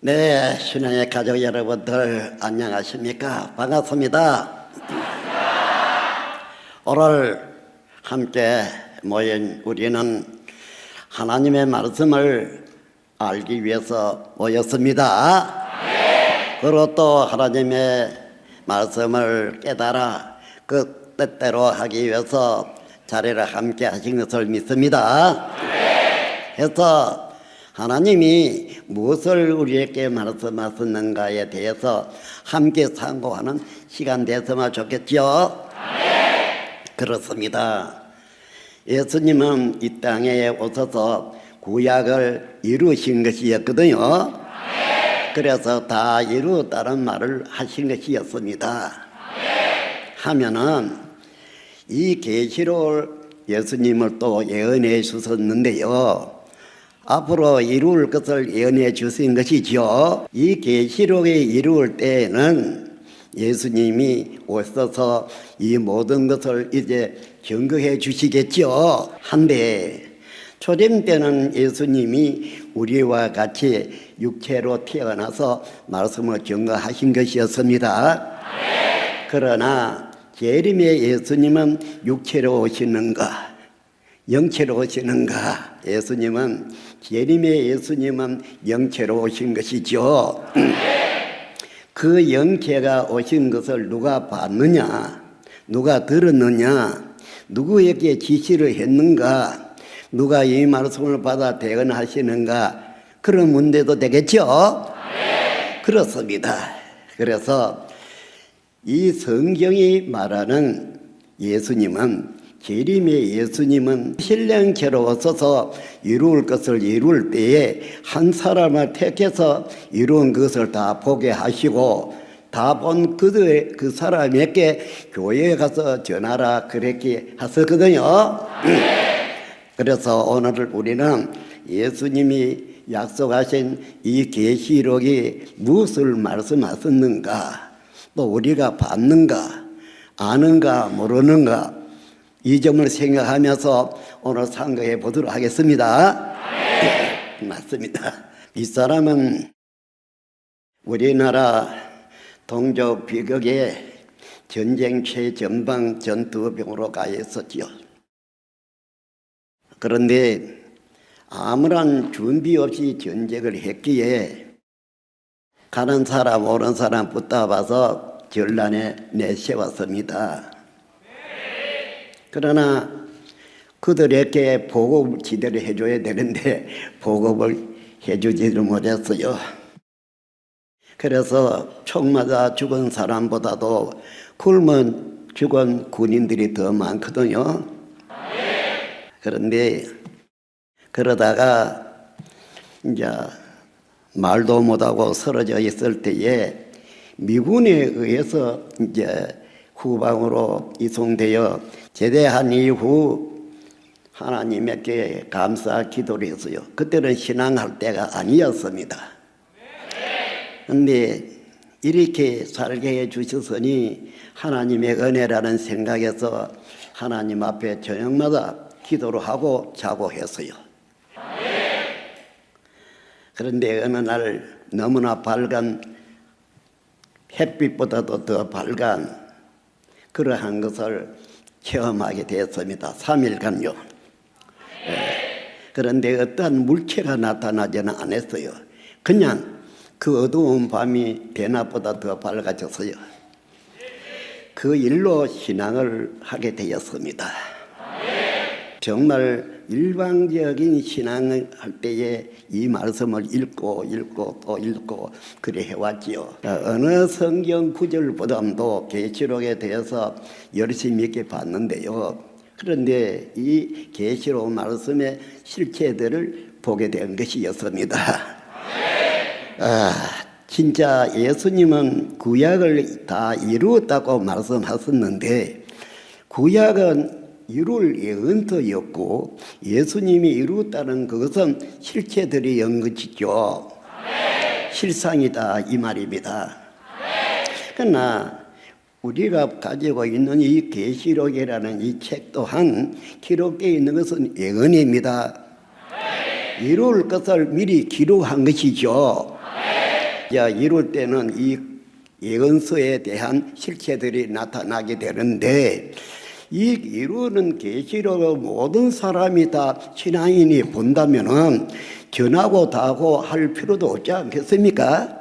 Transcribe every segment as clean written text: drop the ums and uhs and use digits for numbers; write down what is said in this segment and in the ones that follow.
네, 신앙의 가족 여러분들 안녕하십니까? 반갑습니다. 오늘 함께 모인 우리는 하나님의 말씀을 알기 위해서 모였습니다. 그리고 또 하나님의 말씀을 깨달아 그 뜻대로 하기 위해서 자리를 함께 하신 것을 믿습니다. 그래서 하나님이 무엇을 우리에게 말씀하셨는가에 대해서 함께 상고하는 시간 됐으면 좋겠죠? 그렇습니다. 예수님은 이 땅에 오셔서 구약을 이루신 것이었거든요. 그래서 다 이루었다는 말을 하신 것이었습니다. 하면은 이 계시를 예수님을 또 예언해 주셨는데요. 앞으로 이룰 것을 예언해 주신 것이죠. 이 계시록이 이루을 때에는 예수님이 오셔서 이 모든 것을 이제 증거해 주시겠죠. 한데 초림 때는 예수님이 우리와 같이 육체로 태어나서 말씀을 증거하신 것이었습니다. 그러나 재림의 예수님은 육체로 오시는가 영체로 오시는가? 예수님은 재림의 예수님은 영체로 오신 것이죠. 그 영체가 오신 것을 누가 봤느냐? 누가 들었느냐? 누구에게 지시를 했는가? 누가 이 말씀을 받아 대언하시는가? 그런 문제도 되겠죠? 그렇습니다. 그래서 이 성경이 말하는 예수님은 재림의 예수님은 신령체로 오셔서 이룰 것을 이룰 때에 한 사람을 택해서 이룬 것을 다 보게 하시고 다 본 그 사람에게 교회에 가서 전하라 그렇게 하셨거든요. 그래서 오늘 우리는 예수님이 약속하신 이 계시록이 무엇을 말씀하셨는가, 또 우리가 봤는가, 아는가, 모르는가, 이 점을 생각하면서 오늘 상고해 보도록 하겠습니다. 맞습니다. 이 사람은 우리나라 동족 비극의 전쟁 최전방 전투병으로 가 있었지요. 그런데 아무런 준비 없이 전쟁을 했기에 가는 사람 오는 사람 붙잡아서 전란에 내세웠습니다. 그러나 그들에게 보급 지대를 해줘야 되는데 보급을 해주지를 못했어요. 그래서 총 맞아 죽은 사람보다도 굶어 죽은 군인들이 더 많거든요. 그런데 그러다가 이제 말도 못하고 쓰러져 있을 때에 미군에 의해서 이제 후방으로 이송되어 제대한 이후 하나님께 감사 기도를 했어요. 그때는 신앙할 때가 아니었습니다. 그런데 이렇게 살게 해주셨으니 하나님의 은혜라는 생각에서 하나님 앞에 저녁마다 기도를 하고 자고 했어요. 그런데 어느 날 너무나 밝은 햇빛보다도 더 밝은 그러한 것을 체험하게 되었습니다. 3일간요. 그런데 어떠한 물체가 나타나지는 않았어요. 그냥 그 어두운 밤이 대낮보다 더 밝아졌어요. 그 일로 신앙을 하게 되었습니다. 정말 일방적인 신앙을 할 때에 이 말씀을 읽고 또 읽고 그래 해왔지요. 어느 성경 구절보다도 계시록에 대해서 열심히 있게 봤는데요. 그런데 이 계시록 말씀의 실체들을 보게 된 것이었습니다. 진짜 예수님은 구약을 다 이루었다고 말씀하셨는데 구약은 이룰 예언서였고 예수님이 이루었다는 그것은 실체들이 연 것이죠. 실상이다 이 말입니다. 그러나 우리가 가지고 있는 이 계시록이라는 이 책 또한 기록되어 있는 것은 예언입니다. 이룰 것을 미리 기록한 것이죠. 이룰 때는 이 예언서에 대한 실체들이 나타나게 되는데, 이 이루는 계시록을 모든 사람이 다 신앙인이 본다면은 전하고 다하고 할 필요도 없지 않겠습니까?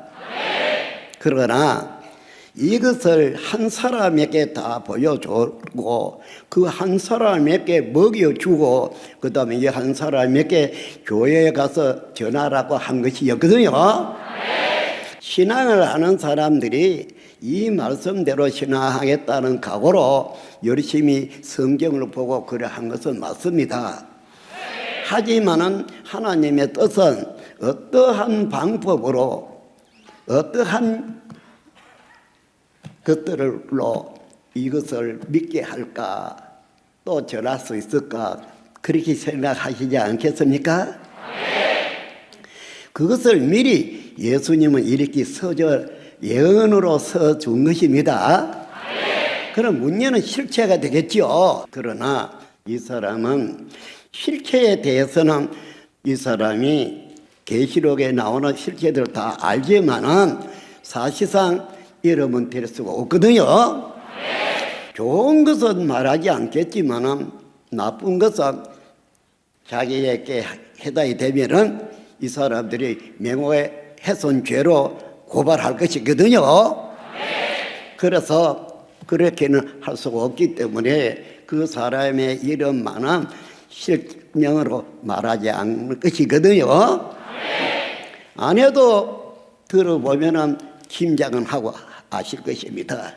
그러나 이것을 한 사람에게 다 보여주고 그 한 사람에게 먹여주고 그 다음에 이 한 사람에게 교회에 가서 전하라고 한 것이었거든요. 신앙을 하는 사람들이 이 말씀대로 신앙하겠다는 각오로 열심히 성경을 보고 그래 한 것은 맞습니다. 하지만은 하나님의 뜻은 어떠한 방법으로 어떠한 것들로 이것을 믿게 할까, 또 전할 수 있을까, 그렇게 생각하시지 않겠습니까? 그것을 미리 예수님은 이렇게 예언으로 써준 것입니다. 그럼 문제는 실체가 되겠죠. 그러나 이 사람은 실체에 대해서는 이 사람이 계시록에 나오는 실체들 다 알지만은 사실상 이러면 될 수가 없거든요. 좋은 것은 말하지 않겠지만은 나쁜 것은 자기에게 해당이 되면은 이 사람들이 명예 훼손죄로 고발할 것이거든요. 그래서 그렇게는 할 수가 없기 때문에 그 사람의 이름만은 실명으로 말하지 않을 것이거든요. 안 해도 들어보면은 짐작은 하고 아실 것입니다.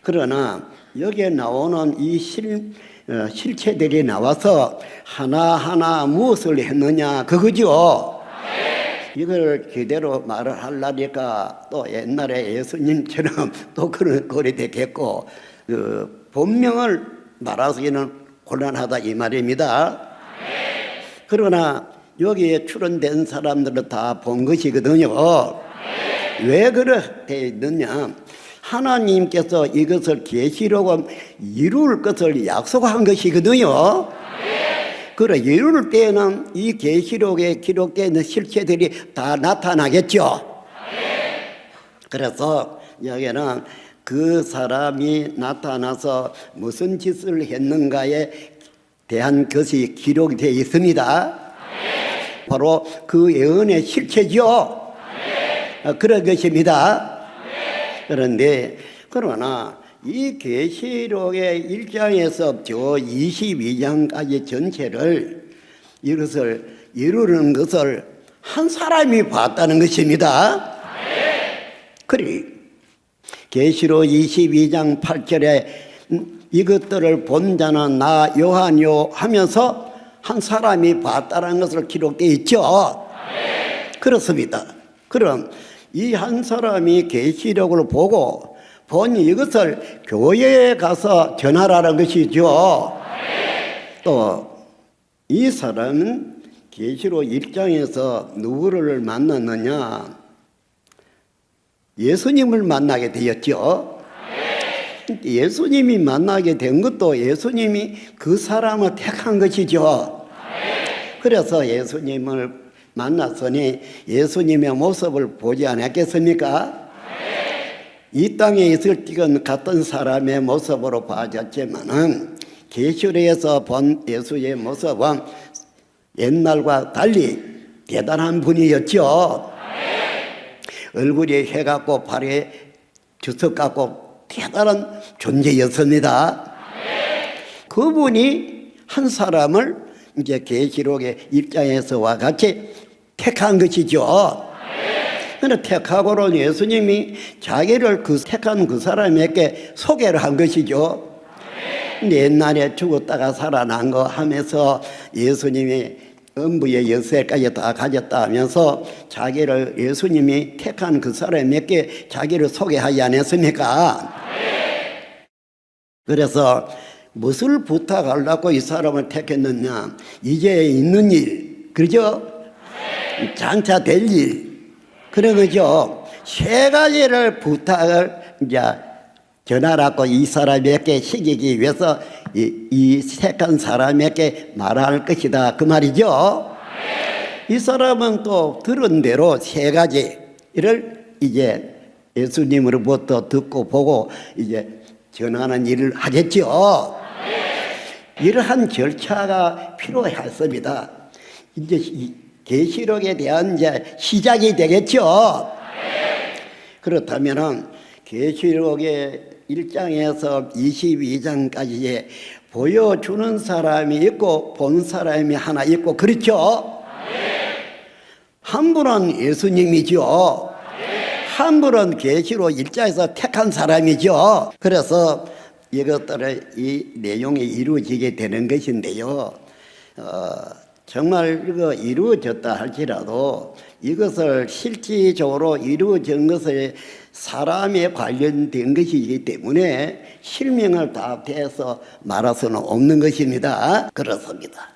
그러나 여기에 나오는 이 실체들이 나와서 하나하나 무엇을 했느냐 그거죠. 이걸 그대로 말을 하려니까 또 옛날에 예수님처럼 또 그런 꼴이 되겠고 그 본명을 말하기는 곤란하다 이 말입니다. 그러나 여기에 출연된 사람들은 다 본 것이거든요. 왜 그렇게 있느냐, 하나님께서 이것을 계시록을 이룰 것을 약속한 것이거든요. 그래 이룰 때는 이 계시록에 기록되어 실체들이 다 나타나겠죠. 그래서 여기는 그 사람이 나타나서 무슨 짓을 했는가에 대한 것이 기록되어 있습니다. 바로 그 예언의 실체죠. 그런 것입니다. 그런데 그러나 이 계시록의 1장에서 저 22장까지 전체를 이것을 이루는 것을 한 사람이 봤다는 것입니다. 그래 계시록 22장 8절에 이것들을 본 자는 나 요한이요 하면서 한 사람이 봤다는 것을 기록되어 있죠. 그렇습니다. 그럼 이 한 사람이 계시록을 보고 본 이것을 교회에 가서 전하라는 것이죠. 또 이 사람은 계시록 1장에서 누구를 만났느냐, 예수님을 만나게 되었죠. 예수님이 만나게 된 것도 예수님이 그 사람을 택한 것이죠. 그래서 예수님을 만났으니 예수님의 모습을 보지 않았겠습니까? 이 땅에 있을 때는 같은 사람의 모습으로 봐졌지만은 계시록에서 본 예수의 모습은 옛날과 달리 대단한 분이었죠. 얼굴이 해갖고 발에 주석 갖고 대단한 존재였습니다. 그분이 한 사람을 이제 계시록의 입장에서와 같이 택한 것이죠. 그런데 택하고는 예수님이 자기를 그 택한 그 사람에게 소개를 한 것이죠. 근데 옛날에 죽었다가 살아난 거 하면서 예수님이 음부의 열쇠까지 다 가졌다 하면서 자기를 예수님이 택한 그 사람에게 자기를 소개하지 않았습니까? 그래서 무엇을 부탁하려고 이 사람을 택했느냐, 이제 있는 일, 그죠? 장차 될 일, 그런 거죠. 세 가지를 부탁을 이제 전하라고 이 사람에게 시키기 위해서 이 택한 사람에게 말할 것이다 그 말이죠. 이 사람은 또 들은 대로 세 가지 이를 이제 예수님으로부터 듣고 보고 이제 전하는 일을 하겠죠. 이러한 절차가 필요했습니다. 이제 이 계시록에 대한 이제 시작이 되겠죠. 그렇다면은 계시록의 1장에서 22장까지 보여주는 사람이 있고 본 사람이 하나 있고 그렇죠. 한 분은 예수님이죠. 한 분은 계시록 1장에서 택한 사람이죠. 그래서 이것들의 이 내용이 이루어지게 되는 것인데요. 정말 이거 이루어졌다 할지라도 이것을 실질적으로 이루어진 것을 사람에 관련된 것이기 때문에 실명을 다 대서 말할 수는 없는 것입니다. 그렇습니다.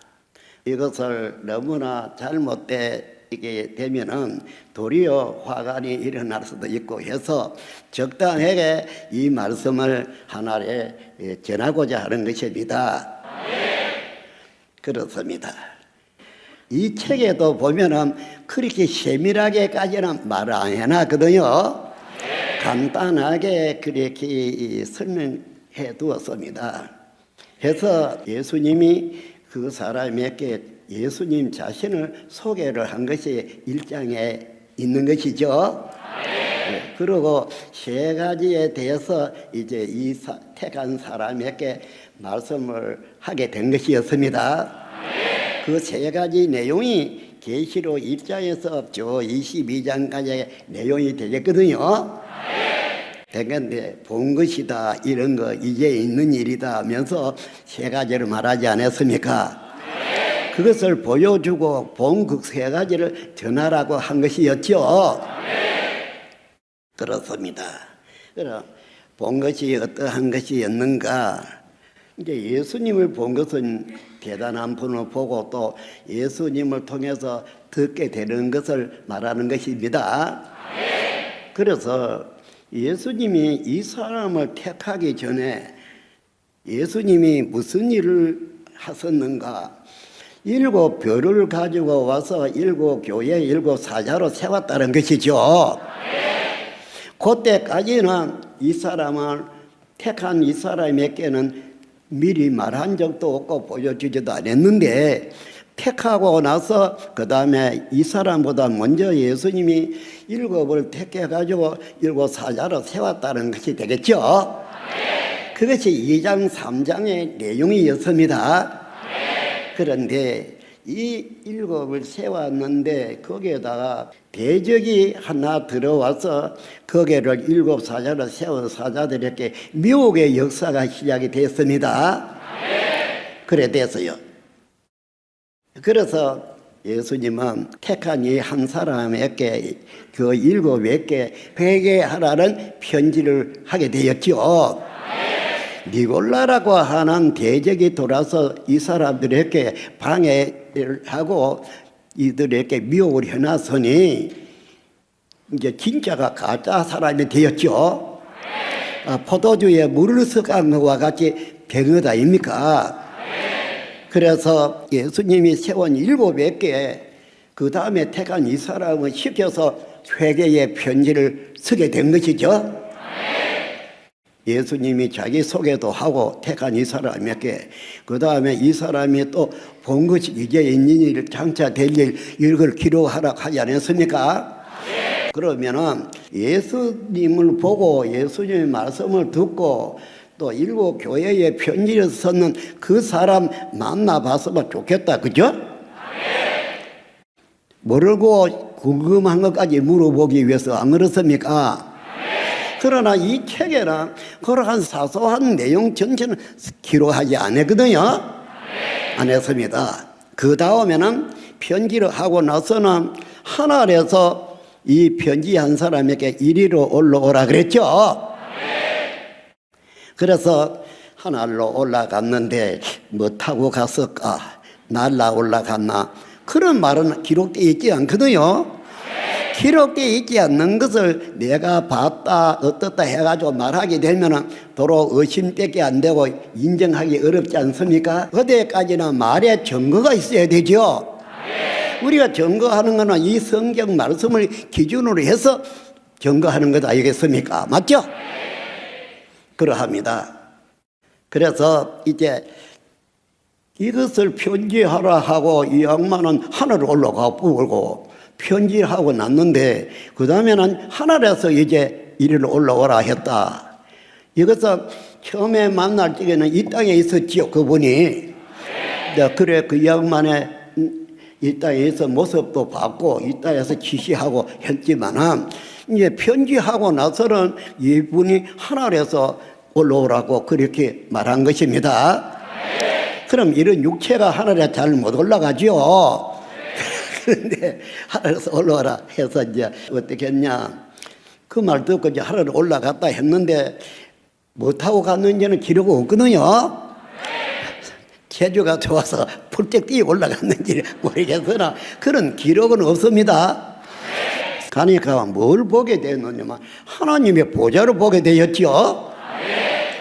이것을 너무나 잘못되게 되면은 도리어 화관이 일어날 수도 있고 해서 적당하게 이 말씀을 하나에 전하고자 하는 것입니다. 그렇습니다. 이 책에도 보면은 그렇게 세밀하게까지는 말을 안 해놨거든요. 간단하게 그렇게 설명해 두었습니다. 그래서 예수님이 그 사람에게 예수님 자신을 소개를 한 것이 1장에 있는 것이죠. 그리고 세 가지에 대해서 이제 이 택한 사람에게 말씀을 하게 된 것이었습니다. 그 세 가지 내용이 계시록 1장에서 저 22장까지의 내용이 되겠거든요. 되겠는데 본 것이다 이런 거 이제 있는 일이다 하면서 세 가지를 말하지 않았습니까? 그것을 보여주고 본 그 세 가지를 전하라고 한 것이었죠. 그렇습니다. 그럼 본 것이 어떠한 것이었는가? 이제 예수님을 본 것은 대단한 분을 보고 또 예수님을 통해서 듣게 되는 것을 말하는 것입니다. 그래서 예수님이 이 사람을 택하기 전에 예수님이 무슨 일을 하셨는가? 7 별을 가지고 와서 7 교회 7 사자로 세웠다는 것이죠. 그때까지는 이 사람을 택한 이 사람에게는 미리 말한 적도 없고 보여주지도 않았는데 택하고 나서 그 다음에 이 사람보다 먼저 예수님이 7을 택해가지고 7 사자로 세웠다는 것이 되겠죠. 그것이 2장 3장의 내용이었습니다. 그런데 이 7을 세웠는데 거기에다가 대적이 하나 들어와서 거기를 7 사자로 세운 사자들에게 미혹의 역사가 시작이 됐습니다. 그래 됐어요. 그래서 예수님은 택한 이 한 사람에게 그 7에게 회개하라는 편지를 하게 되었죠. 니골라라고 하는 대적이 돌아서 이 사람들에게 방해를 하고 이들에게 미혹을 해놨으니 이제 진짜가 가짜 사람이 되었죠. 포도주에 물을 섞은 것과 같이 된 것 아닙니까? 그래서 예수님이 세운 7에게 그 다음에 택한 이 사람을 시켜서 회개의 편지를 쓰게 된 것이죠. 예수님이 자기 소개도 하고 택한 이 사람에게 그 다음에 이 사람이 또 본 것이 이제 있는 일 장차 될 일 이걸 기록하라고 하지 않았습니까? 그러면은 예수님을 보고 예수님의 말씀을 듣고 또 7 교회에 편지를 썼는 그 사람 만나봤으면 좋겠다, 그죠? 모르고 궁금한 것까지 물어보기 위해서 안 그렇습니까? 그러나 이 책에는 그러한 사소한 내용 전체는 기록하지 않았거든요. 안 했습니다. 그 다음에는 편지를 하고 나서는 하늘에서 이 편지한 사람에게 이리로 올라오라 그랬죠. 그래서 하늘로 올라갔는데 뭐 타고 갔을까? 날라 올라갔나? 그런 말은 기록되어 있지 않거든요. 기록되어 있지 않는 것을 내가 봤다 어떻다 해가지고 말하게 되면 도로 의심밖에 안 되고 인정하기 어렵지 않습니까? 그때까지는 말에 증거가 있어야 되죠. 우리가 증거하는 거는 이 성경 말씀을 기준으로 해서 증거하는 것 아니겠습니까? 맞죠? 그러합니다. 그래서 이제 이것을 편지하라 하고 이 양반은 하늘에 올라가 보고 편지하고 났는데 그 다음에는 하늘에서 이제 이리로 올라오라 했다. 이것은 처음에 만날 적에는 이 땅에 있었지요, 그분이. 그래 그 양반의 이 땅에서 모습도 봤고 이 땅에서 지시하고 했지만은 이제 편지하고 나서는 이분이 하늘에서 올라오라고 그렇게 말한 것입니다. 그럼 이런 육체가 하늘에 잘 못 올라가죠. 그런데 하늘에서 올라오라 해서 이제 어떻게 했냐. 그 말 듣고 이제 하늘에 올라갔다 했는데 못하고 갔는지는 기록이 없거든요. 체주가 좋아서 펄쩍 뛰어 올라갔는지 모르겠으나 그런 기록은 없습니다. 가니까 뭘 보게 되었느냐면 하나님의 보좌를 보게 되었죠.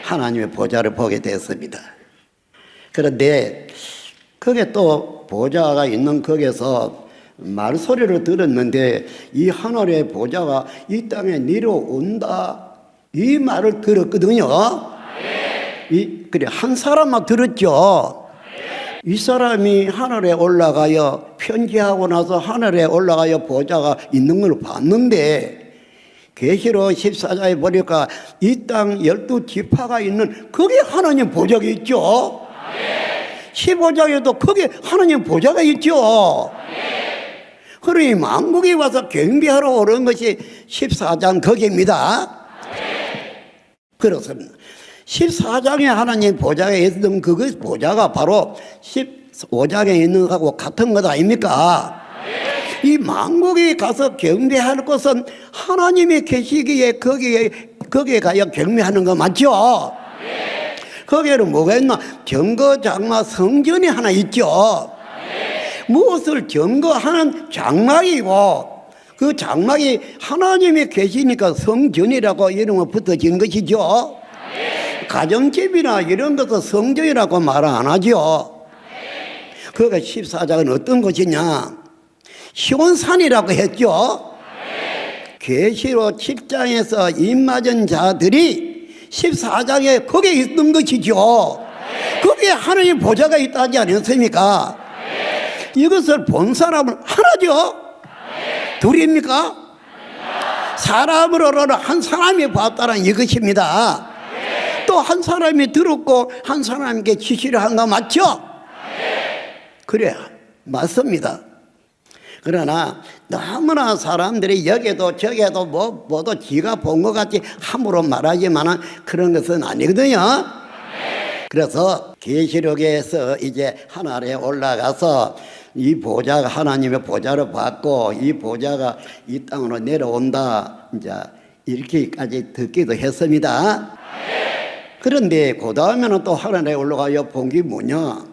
하나님의 보좌를 보게 되었습니다. 그런데 거기에 또 보좌가 있는 거기에서 말소리를 들었는데 이 하늘의 보좌가 이 땅에 내려온다 이 말을 들었거든요. 그래 한 사람만 들었죠. 이 사람이 하늘에 올라가여 편지하고 나서 하늘에 올라가여 보좌가 있는 걸 봤는데 계시록 14장에 보니까 이 땅 12지파가 있는 거기에 하나님 보좌가 있죠. 15장에도 거기에 하나님 보좌가 있죠. 그러니 만국이 와서 경배하러 오는 것이 14장 거기입니다. 그렇습니다. 14장에 하나님 보좌가 있던 그 보좌가 바로 15장에 있는 거하고 같은 것 아닙니까? 이 만국이 가서 경배할 것은 하나님이 계시기에 거기에 가야 경배하는 거 맞죠? 거기에는 뭐가 있나? 증거장막 성전이 하나 있죠. 무엇을 증거하는 장막이고 그 장막이 하나님이 계시니까 성전이라고 이름이 붙어진 것이죠. 가정집이나 이런 것도 성전이라고 말 안 하죠. 그가 14장은 어떤 것이냐? 시온산이라고 했죠. 계시록 10장에서 입맞은 자들이 14장에 거기에 있던 것이죠. 거기에 하나님 보좌가 있다지 않았습니까? 이것을 본 사람은 하나죠. 둘입니까? 사람으로는 한 사람이 봤다는 이것입니다. 또 한 사람이 들었고 한 사람에게 지시를 한 거 맞죠? 그래 맞습니다. 그러나 너무나 사람들이 여기도 저기도 모두 지가 본 것 같이 함부로 말하지만은 그런 것은 아니거든요. 그래서 계시록에서 이제 하늘에 올라가서 이 보좌가 하나님의 보좌를 받고 이 보좌가 이 땅으로 내려온다 이제 이렇게까지 듣기도 했습니다. 그런데 그 다음에는 또 하늘에 올라가여 본 게 뭐냐?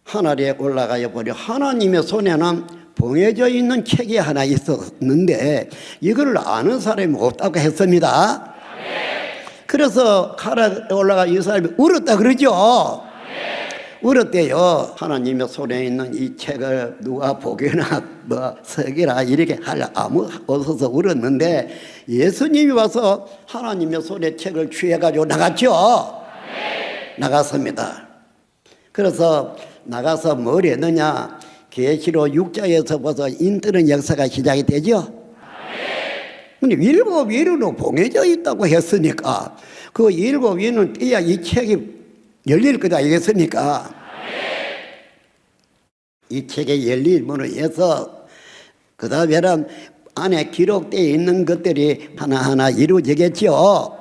하늘에 올라가여 보니 하나님의 손에는 봉해져 있는 책이 하나 있었는데 이걸 아는 사람이 없다고 했습니다. 그래서 하늘에 올라가 이 사람이 울었다 그러죠. 울었대요. 하나님의 손에 있는 이 책을 누가 보기나 뭐 쓰기나 이렇게 할 아무 없어서 울었는데 예수님이 와서 하나님의 손에 책을 취해가지고 나갔죠. 나갔습니다. 그래서 나가서 뭘 했느냐? 계시록 6장에서 벌써 인터넷 역사가 시작이 되죠. 근데 7위로 봉해져 있다고 했으니까 그 7위는 떼야 이 책이 열릴 것 아니겠습니까? 이 책에 열림으로 해서 그 다음에는 안에 기록되어 있는 것들이 하나하나 이루어지겠죠.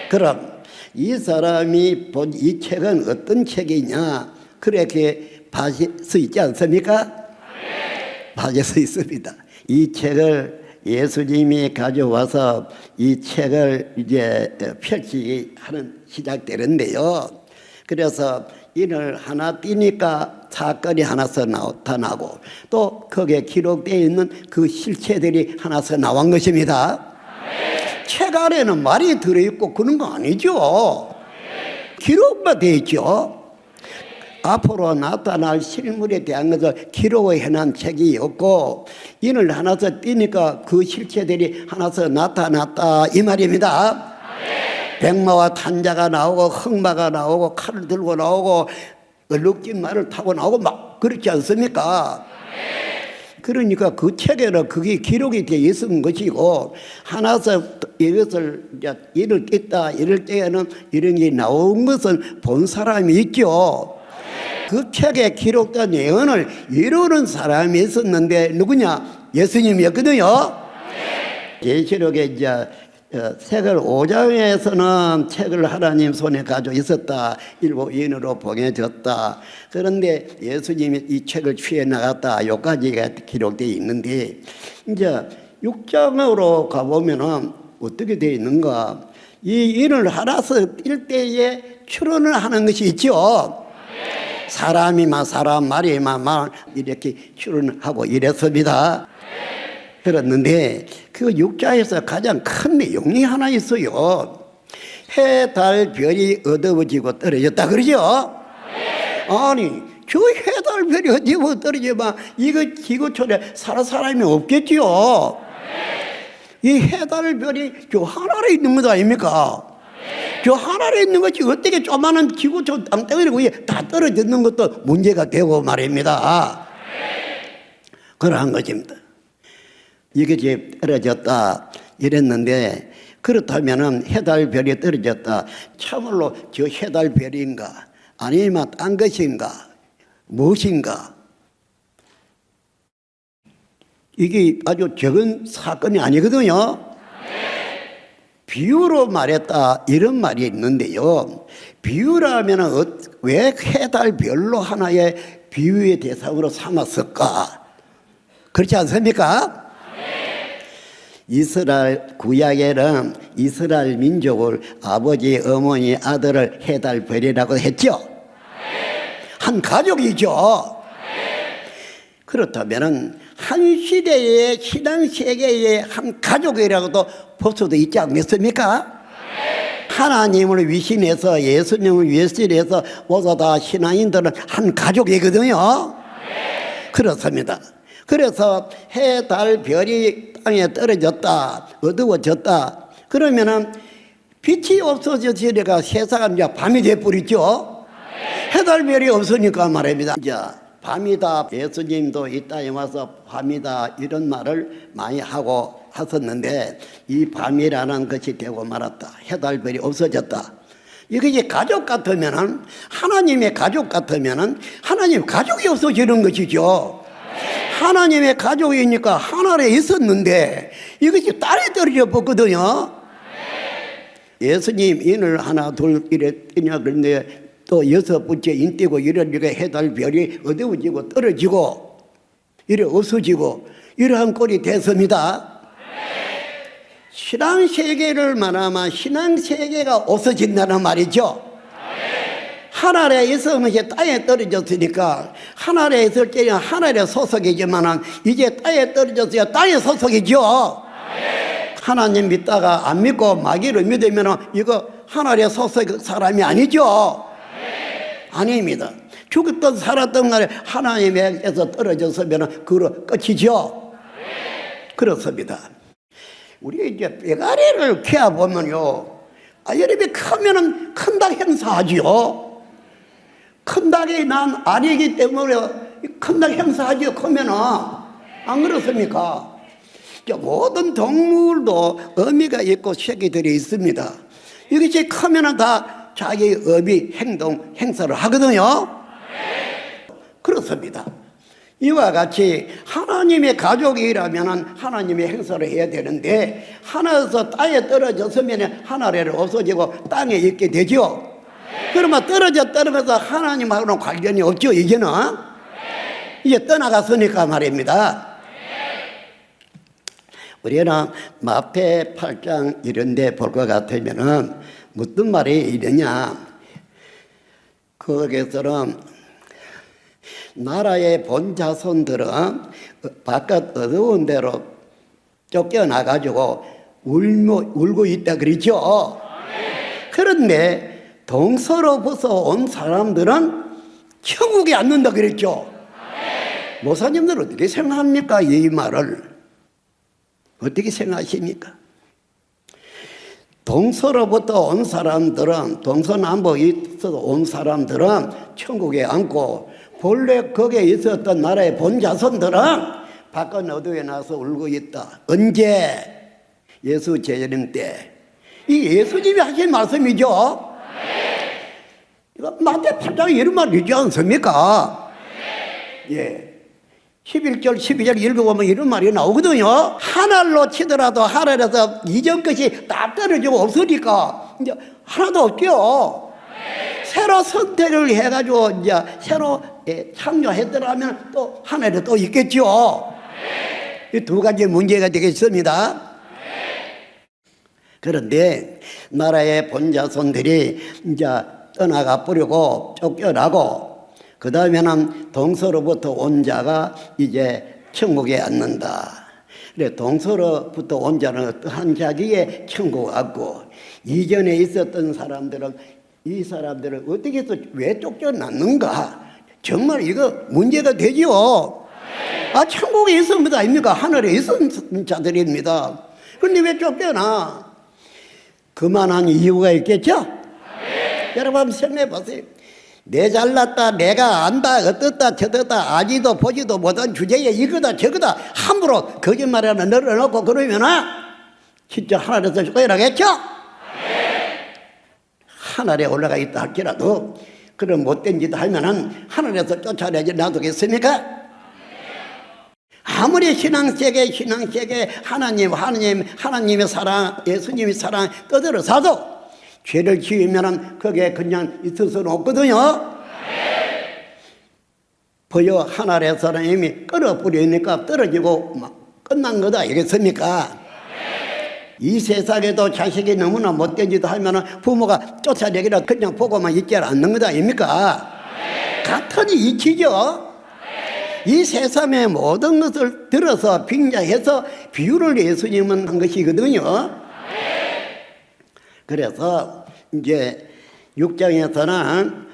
그럼 이 사람이 본 이 책은 어떤 책이냐? 그렇게 봐실 수 있지 않습니까? 봐실 수 있습니다. 이 책을 예수님이 가져와서 이 책을 이제 펼치하는 시작되는데요. 그래서 이를 하나 띄니까 사건이 하나씩 나타나고 또 거기에 기록되어 있는 그 실체들이 하나씩 나온 것입니다. 책 안에는 말이 들어있고 그런 거 아니죠. 기록만 되어 있죠. 앞으로 나타날 실물에 대한 것을 기록해 놓은 책이 없고 이를 하나서 띄니까 그 실체들이 하나서 나타났다 이 말입니다. 백마와 탄자가 나오고 흑마가 나오고 칼을 들고 나오고 얼룩진 말을 타고 나오고 막 그렇지 않습니까? 그러니까 그 책에는 그게 기록이 되어 있는 것이고 하나서 이것을 이를 깼다 이럴 때에는 이런 게 나온 것을 본 사람이 있죠. 그 책에 기록된 예언을 이루는 사람이 있었는데 누구냐? 예수님이었거든요. 계시록에 이제 책을 5장에서는 책을 하나님 손에 가지고 있었다. 일곱 인으로 보내졌다. 그런데 예수님이 이 책을 취해 나갔다. 요까지가 기록되어 있는데 이제 6장으로 가보면은 어떻게 되어 있는가? 이 일을 하나서 뛸 때에 출언을 하는 것이 있죠. 사람이 막 사람 말이 막 이렇게 출언하고 이랬습니다. 그랬는데 그 6장에서 가장 큰 내용이 하나 있어요. 해, 달, 별이 어두워지고 떨어졌다 그러죠? 아니 저 해, 달, 별이 어두워 떨어지면 이거 지구촌에 살 사람이 없겠지요. 이 해, 달, 별이 저 하늘에 있는 것 아닙니까? 저 하늘에 있는 것이 어떻게 조그마한 지구촌 땅덩어리 위에 다 떨어지는 것도 문제가 되고 말입니다. 그러한 것입니다. 이것이 떨어졌다 이랬는데 그렇다면 해달 별이 떨어졌다. 참으로 저 해달 별인가 아니면 딴 것인가 무엇인가? 이게 아주 적은 사건이 아니거든요. 비유로 말했다 이런 말이 있는데요. 비유라면 왜 해달 별로 하나의 비유의 대상으로 삼았을까? 그렇지 않습니까? 이스라엘 구약에는 이스라엘 민족을 아버지, 어머니, 아들을 해달 별이라고 했죠. 한 가족이죠. 그렇다면 한 시대의 신앙 세계의 한 가족이라고도 볼 수도 있지 않겠습니까? 하나님을 위신해서 예수님을 위신해서 모두 다 신앙인들은 한 가족이거든요. 그렇습니다. 그래서 해, 달, 별이 땅에 떨어졌다, 어두워졌다. 그러면은 빛이 없어졌으니까 세상은 이제 밤이 돼버리죠. 해, 달, 별이 없으니까 말입니다. 이제 밤이다. 예수님도 이 땅에 와서 밤이다 이런 말을 많이 하고 하셨는데 이 밤이라는 것이 되고 말았다. 해, 달, 별이 없어졌다. 이것이 가족 같으면은 하나님의 가족 같으면은 하나님 가족이 없어지는 것이죠. 하나님의 가족이니까 하늘에 있었는데 이것이 땅에 떨어져 버거든요. 예수님 인을 하나 둘 이래 뜨냐 그런데 또 여섯 번째 인 띄고 이러니까 해달 별이 어두워지고 떨어지고 이래 없어지고 이러한 꼴이 됐습니다. 신앙 세계를 말하면 신앙 세계가 없어진다는 말이죠. 하늘에 있으면 이제 땅에 떨어졌으니까 하늘에 있을 때는 하늘의 소속이지만 이제 땅에 떨어졌어야 땅의 소속이죠. 하나님 믿다가 안 믿고 마귀를 믿으면 이거 하늘의 소속 사람이 아니죠. 아닙니다. 죽었던 살았던 날에 하나님에게서 떨어졌으면 그로 끝이죠. 그렇습니다. 우리 이제 뼈가리를 캐보면요, 여러분이 크면은 큰 닭 행사하지요. 큰 닭이 난 아니기 때문에 큰 닭 행사하지요. 크면은 안 그렇습니까? 모든 동물도 의미가 있고 새끼들이 있습니다. 이것이 크면은 다 자기 의미, 행동, 행사를 하거든요. 그렇습니다. 이와 같이 하나님의 가족이라면 하나님의 행사를 해야 되는데 하늘에서 땅에 떨어졌으면 하늘에 없어지고 땅에 있게 되죠. 그러면 떨어져서 하나님하고는 관련이 없죠. 이제는 이제 떠나갔으니까 말입니다. 우리는 마태 8장 이런 데 볼 것 같으면은 무슨 말이 이러냐, 거기서는 나라의 본 자손들은 바깥 어두운 데로 쫓겨나가지고 울고 있다 그러죠. 그런데 동서로부터 온 사람들은 천국에 앉는다 그랬죠. 목사님들 어떻게 생각합니까? 이 말을 어떻게 생각하십니까? 동서로부터 온 사람들은, 동서남북에서 온 사람들은 천국에 앉고, 본래 거기에 있었던 나라의 본자손들은 밖은 어두에 나서 울고 있다. 언제? 예수 재림 때. 이 예수님이 하신 말씀이죠. 이거 마태 8장에 이런 말이지 않습니까? 예. 11절, 12절 읽어보면 이런 말이 나오거든요. 하늘로 치더라도 하늘에서 이전 것이 다 떨어지고 없으니까 이제 하나도 없죠. 새로 선택을 해가지고 이제 새로 창조했더라면 또 하늘에 또 있겠죠. 이 두 가지 문제가 되겠습니다. 그런데 나라의 본자손들이 이제 떠나가 버리고 쫓겨나고, 그 다음에는 동서로부터 온 자가 이제 천국에 앉는다. 그래, 동서로부터 온 자는 어떠한 자기에 천국 앉고, 이전에 있었던 사람들은 이 사람들을 어떻게 해서 왜 쫓겨났는가? 정말 이거 문제가 되죠. 천국에 있습니다 아닙니까? 하늘에 있은 자들입니다. 그런데 왜 쫓겨나? 그만한 이유가 있겠죠? 여러분 한번 생각해 보세요. 내 잘났다, 내가 안다, 어떻다, 저떻다, 아지도 보지도 못한 주제에 이거다 저거다 함부로 거짓말 하나 늘어놓고 그러면은 진짜 하늘에서 쫓겨나겠죠? 하늘에 올라가 있다 할지라도 그런 못된 짓 하면은 하늘에서 쫓아내지 놔두겠습니까? 아무리 신앙세계 하나님의 사랑, 예수님의 사랑 떠들어서도 죄를 지으면은 그게 그냥 있을 수는 없거든요. 보여 하늘에서는 이미 끌어버리니까 떨어지고 막 끝난 거다 이겠습니까? 이 세상에도 자식이 너무나 못된 짓 하면은 부모가 쫓아내기라 그냥 보고만 있지 않는 거다 아닙니까? 같은 이치죠. 이 세상의 모든 것을 들어서 빙자해서 비유를 예수님은 한 것이거든요. 그래서 이제 6장에서는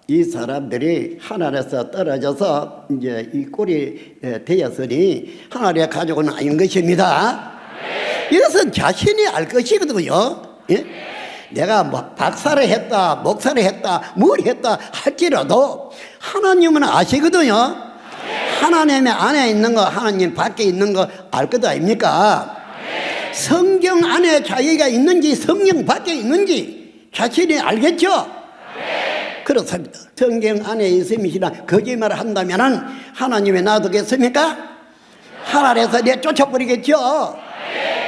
이 사람들이 하늘에서 떨어져서 이제 이 꼴이 되었으니 하늘의 가족은 아닌 것입니다. 이것은 자신이 알 것이거든요. 예? 내가 뭐 박사를 했다, 목사를 했다, 뭘 했다 할지라도 하나님은 아시거든요. 하나님의 안에 있는 거, 하나님 밖에 있는 거 알 것 아닙니까? 성경 안에 자기가 있는지 성경 밖에 있는지 자신이 알겠죠? 그렇습니다. 성경 안에 있음이시나 거짓말을 한다면 하나님이 놔두겠습니까? 하늘에서 내쫓아버리겠죠?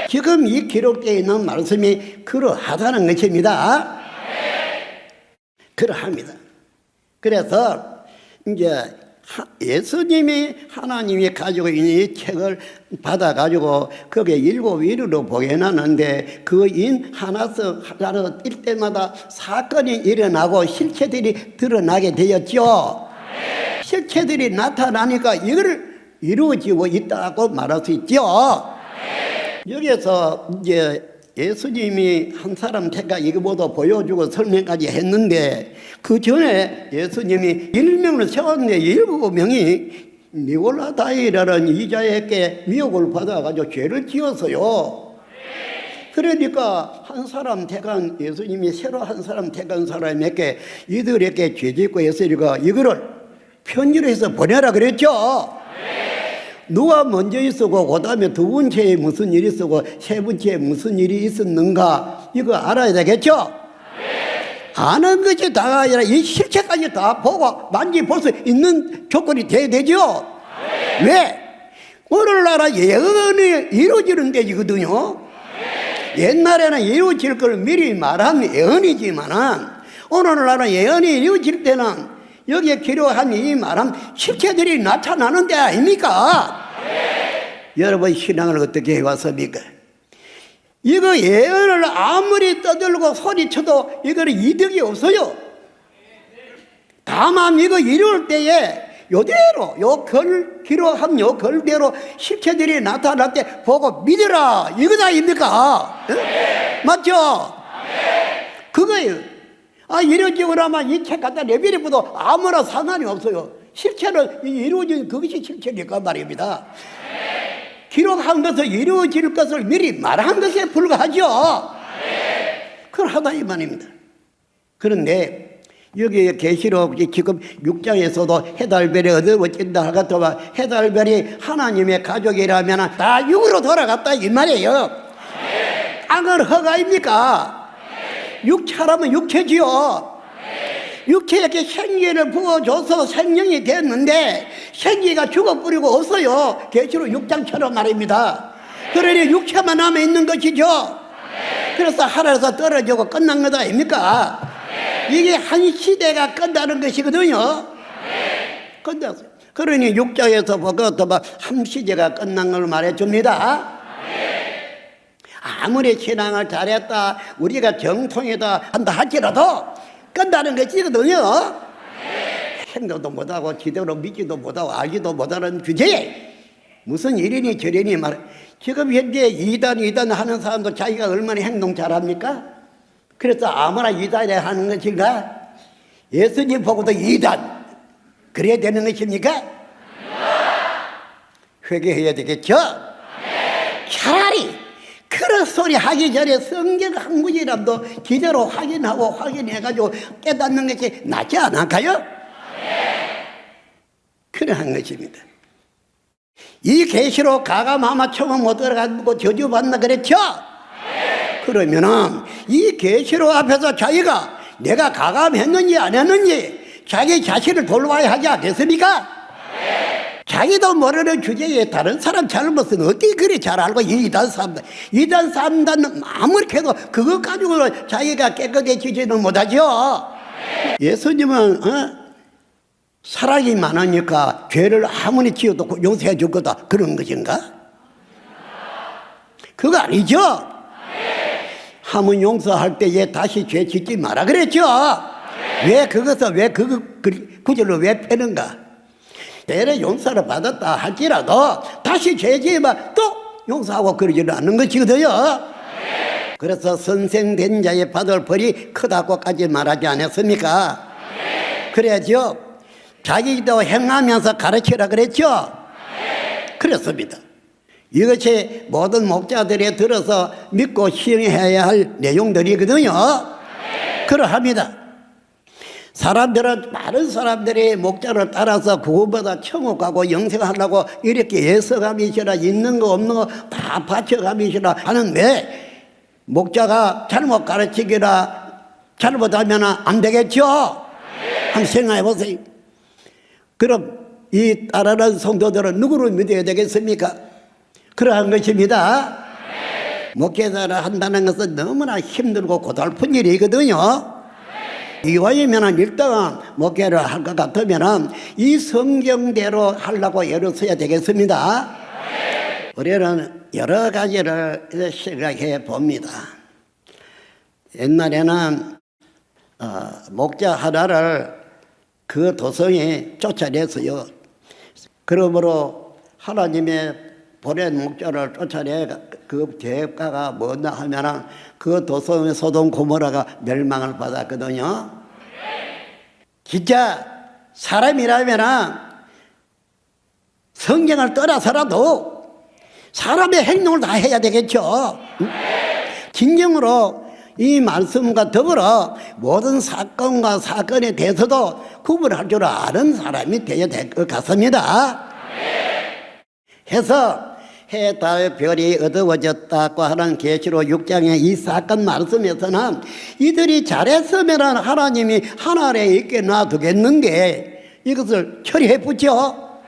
지금 이 기록되어 있는 말씀이 그러하다는 것입니다. 그러합니다. 그래서 이제 예수님이 하나님이 가지고 있는 이 책을 받아가지고 거기에 7위로 보내놨는데 그 인 하나씩 하나로 뛸 때마다 사건이 일어나고 실체들이 드러나게 되었죠. 실체들이 나타나니까 이걸 이루어지고 있다고 말할 수 있죠. 여기에서 이제 예수님이 한 사람 택하 이거보다 보여주고 설명까지 했는데 그 전에 예수님이 1명을 세웠는데 7명이 니골라다이라는 이자에게 미혹을 받아가지고 죄를 지었어요. 그러니까 한 사람 택한 예수님이 새로 한 사람 택한 사람에게 이들에게 죄 짓고 했으니까 이거를 편지로 해서 보내라 그랬죠. 누가 먼저 있었고 그 다음에 두 번째에 무슨 일이 있었고 세 번째에 무슨 일이 있었는가 이거 알아야 되겠죠? 아는 것이 다가 아니라 이 실체까지 다 보고 만지볼 수 있는 조건이 돼야 되죠? 왜? 오늘날은 예언이 이루어지는 데이거든요. 옛날에는 이루어질 걸 미리 말한 예언이지만은 오늘날은 예언이 이루어질 때는 여기에 기록한 이 말은 실체들이 나타나는 데 아닙니까? 여러분 신앙을 어떻게 해왔습니까? 이거 예언을 아무리 떠들고 소리쳐도 이거는 이득이 없어요. 다만 이거 이룰 때에 요대로 기록한 요 글대로 실체들이 나타날 때 보고 믿으라 이거다 아닙니까? 맞죠? 그거예요. 이루어지거나만 이 책 갖다 내버려둬도 아무나 상관이 없어요. 실체는 이루어진 그것이 실체니까 말입니다. 기록한 것을 이루어질 것을 미리 말한 것에 불과하죠. 그러하다 이 말입니다. 그런데 여기 계시록 지금 6장에서도 해달별이 얻어진다 하겠지만 해달별이 하나님의 가족이라면 다 육으로 돌아갔다 이 말이에요. 악은 허가입니까? 육체라면 육체지요. 육체에게 생기를 부어줘서 생명이 됐는데 생기가 죽어버리고 없어요. 계시록 6장처럼 말입니다. 그러니 육체만 남아있는 것이죠. 그래서 하늘에서 떨어지고 끝난 것 아닙니까? 이게 한 시대가 끝나는 것이거든요. 끝났어요. 그러니 6장에서 보고 한 시대가 끝난 걸 말해줍니다. 아무리 신앙을 잘했다, 우리가 정통이다 한다 할지라도 끝나는 것이거든요. 행동도 못하고 제대로 믿지도 못하고 알지도 못하는 주제에 무슨 이리니 저리니 말. 지금 현재 이단 하는 사람도 자기가 얼마나 행동 잘합니까? 그래서 아무나 이단에 하는 것인가? 예수님 보고도 이단 그래야 되는 것입니까? 회개해야 되겠죠? 차라리 그런 소리 하기 전에 성경 한 구절이라도 제대로 확인하고 확인해가지고 깨닫는 것이 낫지 않을까요? 그러한 것입니다. 이 계시로 가감하마 처음 못 들어가고 저주받나 그랬죠? 그러면은 이 계시로 앞에서 자기가 내가 가감했는지 안 했는지 자기 자신을 돌봐야 하지 않겠습니까? 자기도 모르는 주제에 다른 사람 잘못은 어떻게 그리 잘 알고 이단 삼단 아무리 해도 그것 가지고 자기가 깨끗해지지는 못하죠. 예수님은 사랑이 많으니까 죄를 아무리 지어도 용서해 줄 거다 그런 것인가? 그거 아니죠. 하면 용서할 때에 다시 죄 짓지 마라 그랬죠. 왜 그것을 왜 그거 구절로 왜 패는가? 죄를 용서를 받았다 할지라도 다시 죄 지으면 또 용서하고 그러지는 않는 것이거든요. 그래서 선생된 자의 받을 벌이 크다고까지 말하지 않았습니까? 그래야죠. 자기도 행하면서 가르치라 그랬죠. 그렇습니다. 이것이 모든 목자들이 들어서 믿고 시행해야 할 내용들이거든요. 그러합니다. 사람들은 많은 사람들이 목자를 따라서 그것보다 천국 가고 영생하려고 이렇게 애써가미시라 있는 거 없는 거 다 바쳐가미시라 하는데 목자가 잘못 가르치기라 잘못하면 안 되겠죠. 한번 생각해 보세요. 그럼 이 따르는 성도들은 누구를 믿어야 되겠습니까? 그러한 것입니다. 목회자를 한다는 것은 너무나 힘들고 고달픈 일이거든요. 이와이면 일단 목회를 할 것 같으면 이 성경대로 하려고 애를 써야 되겠습니다. 우리는 여러 가지를 생각해 봅니다. 옛날에는 목자 하나를 그 도성에 쫓아냈어요. 그러므로 하나님의 보낸 목자를 쫓아내 그 대가가 뭐냐 하면은 그 도성의 소돔 고모라가 멸망을 받았거든요. 진짜 사람이라면은 성경을 떠나서라도 사람의 행동을 다 해야 되겠죠. 진정으로 이 말씀과 더불어 모든 사건과 사건에 대해서도 구분할 줄 아는 사람이 되어야 될 것 같습니다. 해서 해, 달, 별이 어두워졌다고 하는 계시록 6장의 이 사건 말씀에서는 이들이 잘했으면 하나님이 하늘에 있게 놔두겠는데 이것을 처리해 붙죠.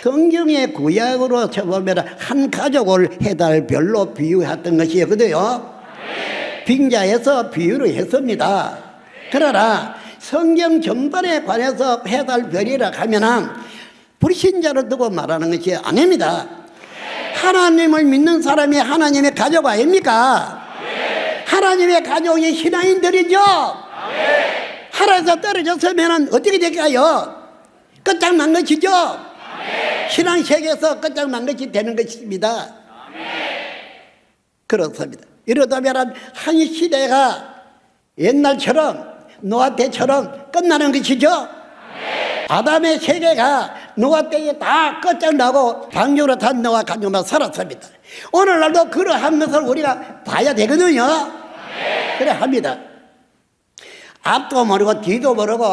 성경의 구약으로 쳐보면 한 가족을 해달 별로 비유했던 것이거든요. 빙자에서 비유를 했습니다. 그러나 성경 전반에 관해서 해달 별이라 하면은 불신자를 두고 말하는 것이 아닙니다. 하나님을 믿는 사람이 하나님의 가족 아닙니까? 하나님의 가족이 신앙인들이죠. 하나에서 떨어졌으면 어떻게 될까요? 끝장난 것이죠. 신앙 세계에서 끝장난 것이 되는 것입니다. 그렇습니다. 이러다면 한 시대가 옛날처럼 노아 때처럼 끝나는 것이죠. 아담의 세계가 노아 때에 다 끝장나고 방주로 탄 노아 가족만 살았습니다. 오늘날도 그러한 것을 우리가 봐야 되거든요. 그래 합니다. 앞도 모르고 뒤도 모르고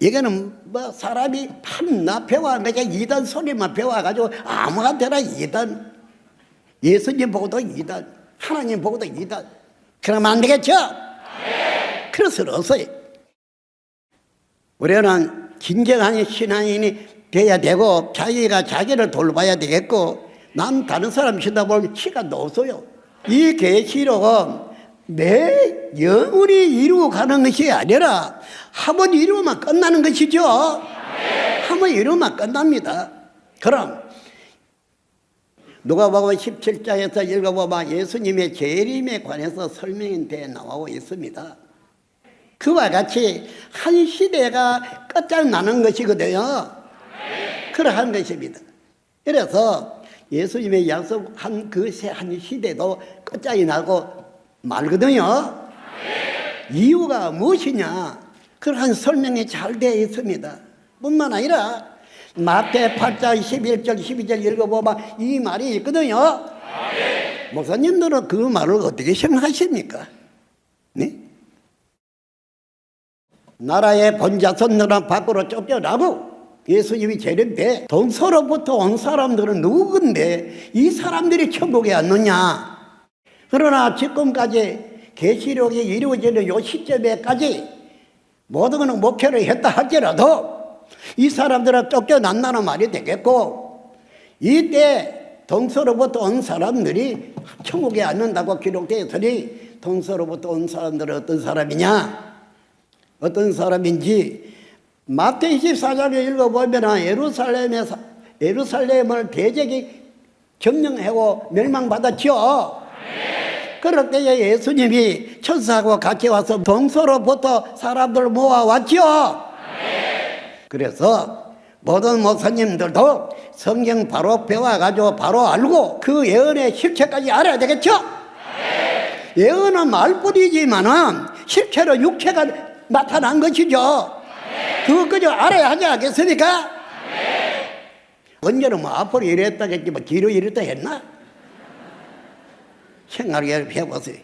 이거는 뭐 사람이 판나 배워한 거지 이단 소리만 배워가지고 아무한테나 이단, 예수님 보고도 이단, 하나님 보고도 이단, 그러면 안 되겠죠? 그럴 수는 없어요. 우리는 진정한 신앙인이 돼야 되고 자기가 자기를 돌봐야 되겠고 남 다른 사람 쳐다볼 시간도 없어요. 이 계시록은 내 영원히 이루어 가는 것이 아니라 한번 이루면 끝나는 것이죠. 한번 이루면 끝납니다. 그럼 누가복음 17장에서 읽어보면 예수님의 재림에 관해서 설명이 돼 나오고 있습니다. 그와 같이 한 시대가 끝장나는 것이거든요. 그러한 것입니다. 그래서 예수님의 약속한 그 한 시대도 끝장이 나고 말거든요. 이유가 무엇이냐? 그러한 설명이 잘 되어 있습니다. 뿐만 아니라 마태 8장 11절 12절 읽어보면 이 말이 있거든요. 목사님들은 그 말을 어떻게 생각하십니까? 네? 나라의 본자손들은 밖으로 쫓겨나고 예수님이 재림 때 동서로부터 온 사람들은 누군데 이 사람들이 천국에 왔느냐? 그러나 지금까지 계시록이 이루어지는 요 시점에까지 모든 목표를 했다 할지라도 이 사람들은 쫓겨난다는 말이 되겠고 이때 동서로부터 온 사람들이 천국에 앉는다고 기록되어 있으니 동서로부터 온 사람들은 어떤 사람이냐? 어떤 사람인지 마태 24장에 읽어보면 예루살렘을 대적이 점령하고 멸망받았죠. 그럴 때에 예수님이 천사하고 같이 와서 동서로부터 사람들 모아왔죠. 그래서 모든 목사님들도 성경 바로 배워가지고 바로 알고 그 예언의 실체까지 알아야 되겠죠. 예언은 말뿐이지만은 실체로 육체가 나타난 것이죠. 그거 그저 알아야 하지 않겠습니까? 언제는 뭐 앞으로 이랬다겠지 뭐 뒤로 이랬다 했나? 생각을 해보세요.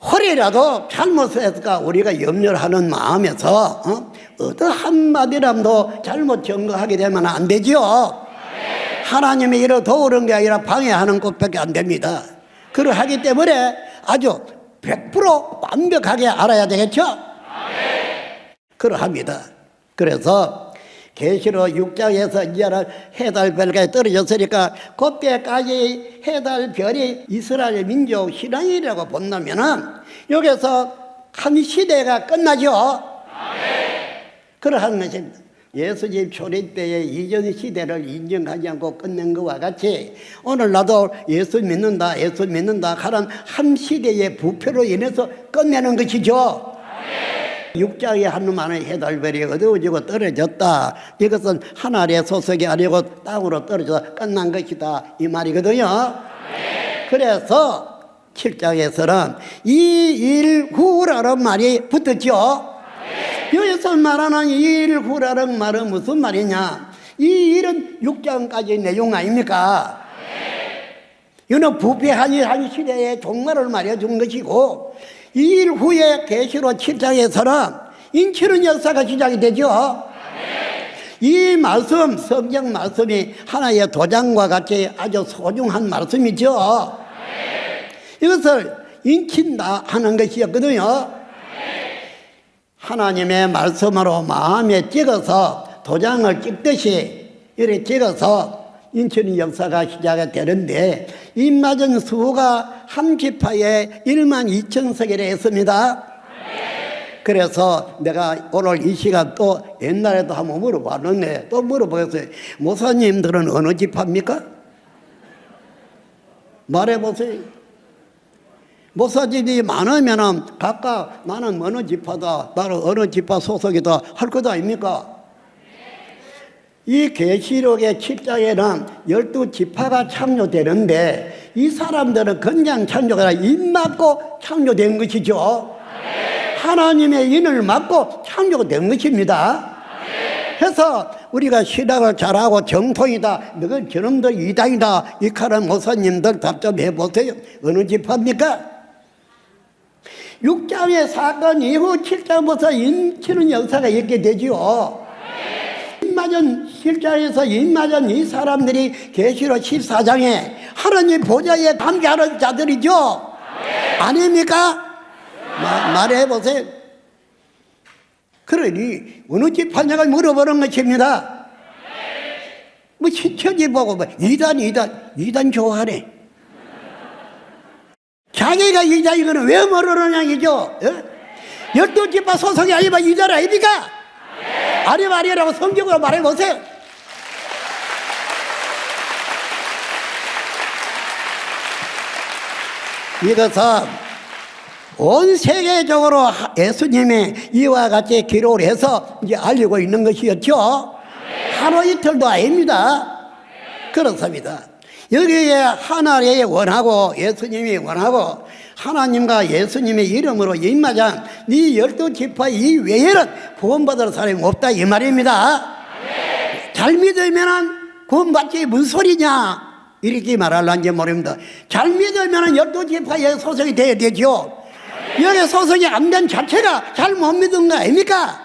허리라도 잘못했을까 우리가 염려를 하는 마음에서 어떤 한마디라도 잘못 증거하게 되면 안 되죠. 하나님이 이를 도우는 게 아니라 방해하는 것밖에 안 됩니다. 그러하기 때문에 아주 100% 완벽하게 알아야 되겠죠. 그러합니다. 그래서 계시록 6장에서 이제는 해달별까지 떨어졌으니까 그때까지 해달별이 이스라엘 민족 신앙이라고 본다면은 여기서 한 시대가 끝나죠. 그러한 것입니다. 예수님 초림 때의 이전 시대를 인정하지 않고 끝낸 것과 같이 오늘 나도 예수 믿는다 하는 한 시대의 부패로 인해서 끝내는 것이죠. 6장에 하는 말은 해달별이 어두워지고 떨어졌다. 이것은 하늘의 소속이 아니고 땅으로 떨어져서 끝난 것이다. 이 말이거든요. 그래서 7장에서는 이 일 후라는 말이 붙었죠. 여기서 말하는 이 일 후라는 말은 무슨 말이냐? 이 일은 6장까지 내용 아닙니까? 이는 부패한 한 시대의 종말을 말해준 것이고 이 일 후에 계시록 7장에서는 인치는 역사가 시작이 되죠. 이 말씀, 성경 말씀이 하나의 도장과 같이 아주 소중한 말씀이죠. 이것을 인친다 하는 것이었거든요. 하나님의 말씀으로 마음에 찍어서 도장을 찍듯이 이렇게 찍어서 인치는 역사가 시작이 되는데 입맞은 수가 한 지파에 12,000석이라 했습니다. 그래서 내가 오늘 이 시간 또 옛날에도 한번 물어봤는데 또 물어보겠어요. 목사님들은 어느 지파입니까? 말해보세요. 목사님이 많으면 각각 나는 어느 지파다, 나는 어느 지파 소속이다 할 것 아닙니까? 이 계시록의 7장에는 12지파가 창조되는데 이 사람들은 그냥 창조가 아니라 입맞고 창조된 것이죠. 하나님의 인을 맡고 창조가 된 것입니다. 해서 우리가 신학을 잘하고 정통이다, 너희 저놈들 이단이다, 이카란 목사님들 답답해 보세요. 어느 집합니까? 6장의 사건 이후 7장부터 인치는 역사가 있게 되지요. 인마전 7장에서 인마전 이 사람들이 계시록 14장에 하나님 보좌에 함께하는 자들이죠. 아닙니까? 말해보세요. 그러니 어느 집하냐고 물어보는 것입니다. 뭐 시천지 보고 뭐 이단 좋아하네. 자기가 이단이거는 왜 모르느냐 이죠. 12지파 소속이 아니면 이단 아닙니까? 아니라고 성경으로 말해보세요. 이것은 온 세계적으로 예수님이 이와 같이 기록을 해서 이제 알리고 있는 것이었죠. 하루 이틀도 아닙니다. 그렇습니다. 여기에 하나님이 원하고 예수님이 원하고 하나님과 예수님의 이름으로 임마장 네 12지파 이외에는 구원받을 사람이 없다 이 말입니다. 잘 믿으면 구원받지 무슨 소리냐 이렇게 말하려는지 모릅니다. 잘 믿으면 12지파에 소속이 돼야 되죠. 여기 소속이 안 된 자체가 잘 못 믿은 거 아닙니까?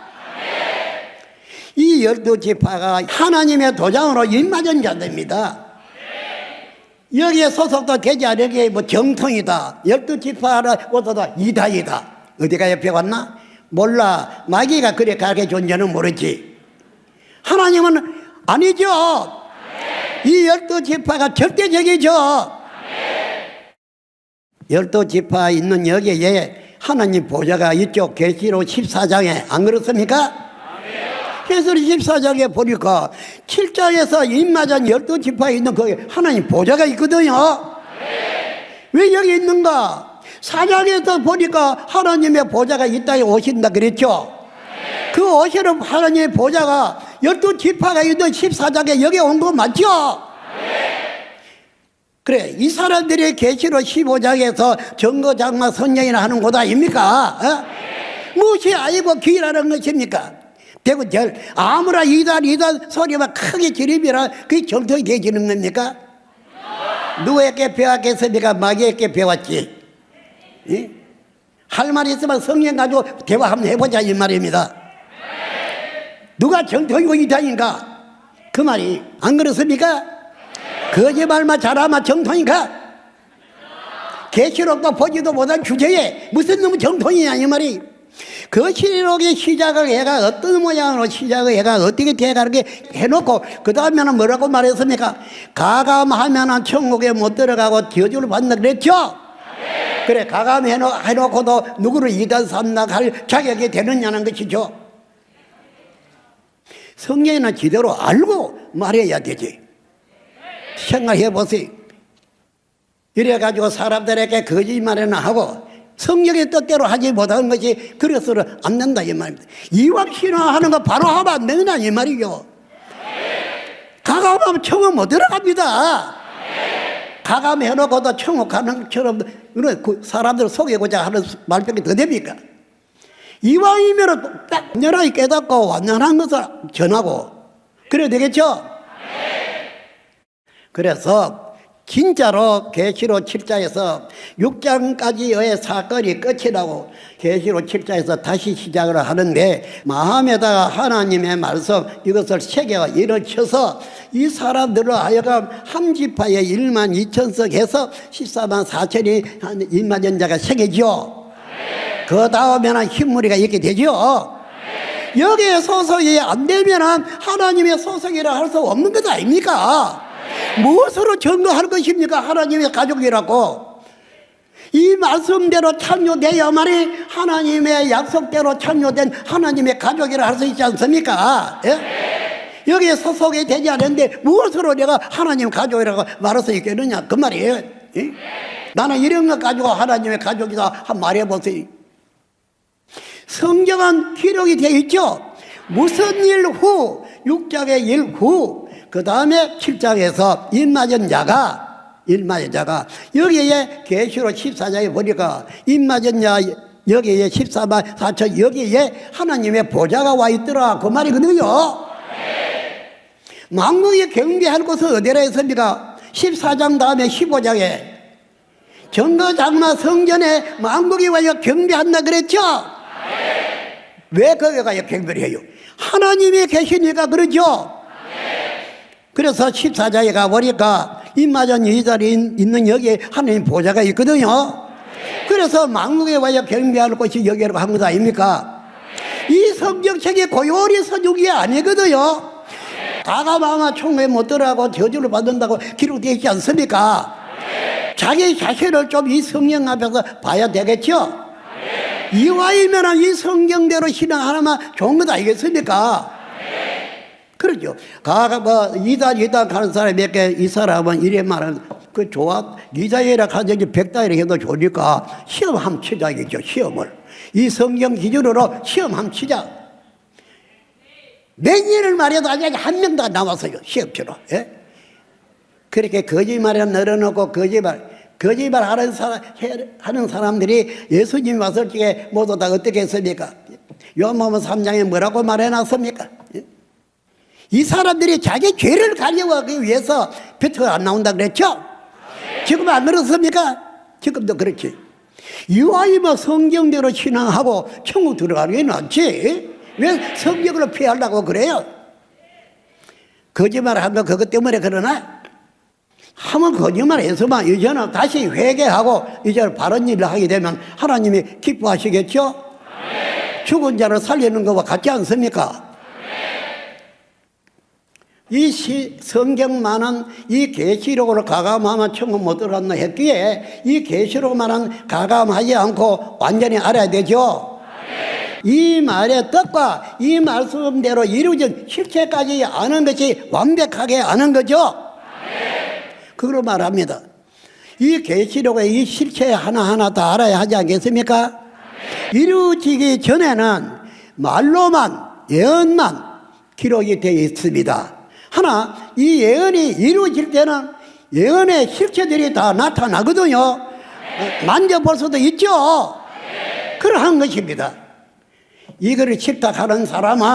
이 12지파가 하나님의 도장으로 임맞은 자들입니다. 여기에 소속도 되지 않게 뭐 정통이다, 12지파라 오도다 이다이다. 어디가 옆에 왔나? 몰라. 마귀가 그래 가르쳐 존재는 모르지. 하나님은 아니죠. 이 12지파가 절대적이죠. 12지파 있는 여기에 하나님 보좌가 있죠. 계시록 14장에 안 그렇습니까? 계시록 14장에 보니까 7장에서 입맞은 12지파에 있는 거기 하나님 보좌가 있거든요. 왜 여기 있는가? 4장에서 보니까 하나님의 보좌가 이 땅에 오신다 그랬죠. 그 오시는 하나님의 보좌가 12지파가 있는 14장에 여기 온 거 맞죠? 그래, 이 사람들이 계시록 15장에서 정거장마 선녀이나 하는 곳 아닙니까? 무엇이 아니고 기라는 것입니까? 대구 절 아무나 이단 소리만 크게 지르면 그게 정통이 되지는 겁니까? 누구에게 배웠겠습니까? 마귀에게 배웠지. 예? 할 말이 있으면 성령 가지고 대화 한번 해보자 이 말입니다. 누가 정통이고 이단인가? 그 말이 안 그렇습니까? 거짓말만 잘하면 정통인가? 계시록도 보지도 못한 주제에 무슨 놈의 정통이냐 이 말이. 그 시록의 시작을 해가 어떤 모양으로 시작을 해가 어떻게 돼가게 해놓고 그 다음에는 뭐라고 말했습니까? 가감하면은 천국에 못 들어가고 저주를 받는다 그랬죠? 그래, 가감해놓고도 누구를 이단 삼락할 자격이 되느냐는 것이죠. 성경에는 제대로 알고 말해야 되지. 생각해 보세요. 이래가지고 사람들에게 거짓말이나 하고 성경의 뜻대로 하지 못하는 것이 그래서는 안 된다 이 말입니다. 이왕 신화하는 거 바로 하면 안 되느냐 이 말이죠. 가감하면 천국 못 들어갑니다. 가감해놓고도 천국 가는 것처럼 사람들을 속이고자 하는 말밖에 더 됩니까? 이왕이면 딱 완전하게 깨닫고 완전한 것을 전하고 그래야 되겠죠? 그래서 진짜로 계시록 7장에서 6장까지의 사건이 끝이 나고 계시록 7장에서 다시 시작을 하는데 마음에다가 하나님의 말씀 이것을 새겨 일으켜서 이 사람들을 하여금 한 지파에 1만 2천석 해서 14만 4천이 임마전자가 새겨지요. 그 다음에는 흰무리가 있게 되죠. 여기에 소속이 안 되면 하나님의 소속이라 할 수 없는 것 아닙니까? 무엇으로 증거할 것입니까? 하나님의 가족이라고. 이 말씀대로 창조되어야만이 하나님의 약속대로 창조된 하나님의 가족이라 할 수 있지 않습니까? 예? 여기에 소속이 되지 않는데 무엇으로 내가 하나님 가족이라고 말할 수 있겠느냐 그 말이에요. 예? 나는 이런 것 가지고 하나님의 가족이다 한 말해보세요. 성경은 기록이 되어 있죠. 무슨 일 후 6장의 일 후 그 다음에 7장에서 임맞은 자가 여기에 계시록 14장에 보니까 임맞은 자 여기에 14만 4천 여기에 하나님의 보좌가 와 있더라 그 말이거든요. 만국이 경배할 곳은 어디라 했습니까? 14장 다음에 15장에 전거장마 성전에 만국이 와서 경배한다 그랬죠? 왜 거기 가서 경배를 해요? 하나님이 계시니까 그러죠? 그래서 14장에 가보니까 입맞은 이 자리에 있는 여기에 하나님 보좌가 있거든요. 그래서 만국에 와서 경배할 곳이 여기라고 한 것 아닙니까? 이 성경책이 고요리 써준 게 아니거든요. 가가마마 총회 못 들어가고 저주를 받는다고 기록되어 있지 않습니까? 자기 자신을 좀 이 성경 앞에서 봐야 되겠죠? 이와이면 이 성경대로 신앙하나만 좋은 것 아니겠습니까? 그러죠. 이단 가는 사람에게 이 사람은 이래 말하는 그 좋아. 이자이라 가정이 100다이라 해도 좋으니까 시험 한번 치자겠죠. 시험을. 이 성경 기준으로 시험 한번 치자. 몇 년을 말해도 아직 한 명도 안 나왔어요. 시험치로. 예? 그렇게 거짓말에 늘어놓고 거짓말 하는 사람들이 예수님이 왔을 적에 모두 다 어떻게 했습니까? 요한복음 3장에 뭐라고 말해놨습니까? 예? 이 사람들이 자기 죄를 가려하기 위해서 벼트가 안 나온다 그랬죠? 지금 안 그렇습니까? 지금도 그렇지. 이와이뭐 성경대로 신앙하고 천국 들어가는 게 낫지. 왜 성경으로 피하려고 그래요? 거짓말 하면 그것 때문에 그러나? 하면 거짓말 해서만 이제는 다시 회개하고 이제 바른 일을 하게 되면 하나님이 기뻐하시겠죠? 죽은 자를 살리는 것과 같지 않습니까? 이 성경만은 이 계시록으로 가감하면 천국 못 들어갔나 했기에 이 계시록만은 가감하지 않고 완전히 알아야 되죠. 이 말의 뜻과 이 말씀대로 이루어진 실체까지 아는 것이 완벽하게 아는 거죠. 그걸 말합니다. 이 계시록의 이 실체 하나하나 다 알아야 하지 않겠습니까? 이루어지기 전에는 말로만 예언만 기록이 되어 있습니다. 하나 이 예언이 이루어질 때는 예언의 실체들이 다 나타나거든요. 만져볼 수도 있죠. 그러한 것입니다. 이거를 집탁하는 사람은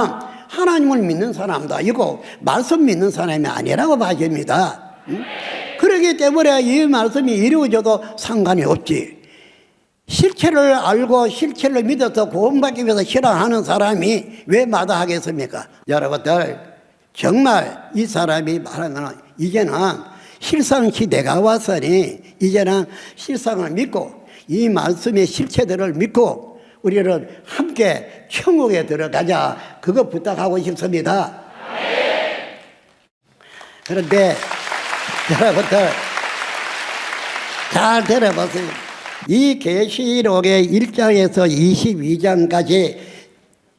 하나님을 믿는 사람도 아니고 말씀 믿는 사람이 아니라고 봐집니다. 그렇기 때문에 이 말씀이 이루어져도 상관이 없지. 실체를 알고 실체를 믿어서 구원받기 위해서 신앙하는 사람이 왜 마다하겠습니까? 여러분들 정말 이 사람이 말하는 거는 이제는 실상시대가 왔으니 이제는 실상을 믿고 이 말씀의 실체들을 믿고 우리는 함께 천국에 들어가자. 그거 부탁하고 싶습니다. 그런데 여러분들 잘 들어보세요. 이 계시록의 1장에서 22장까지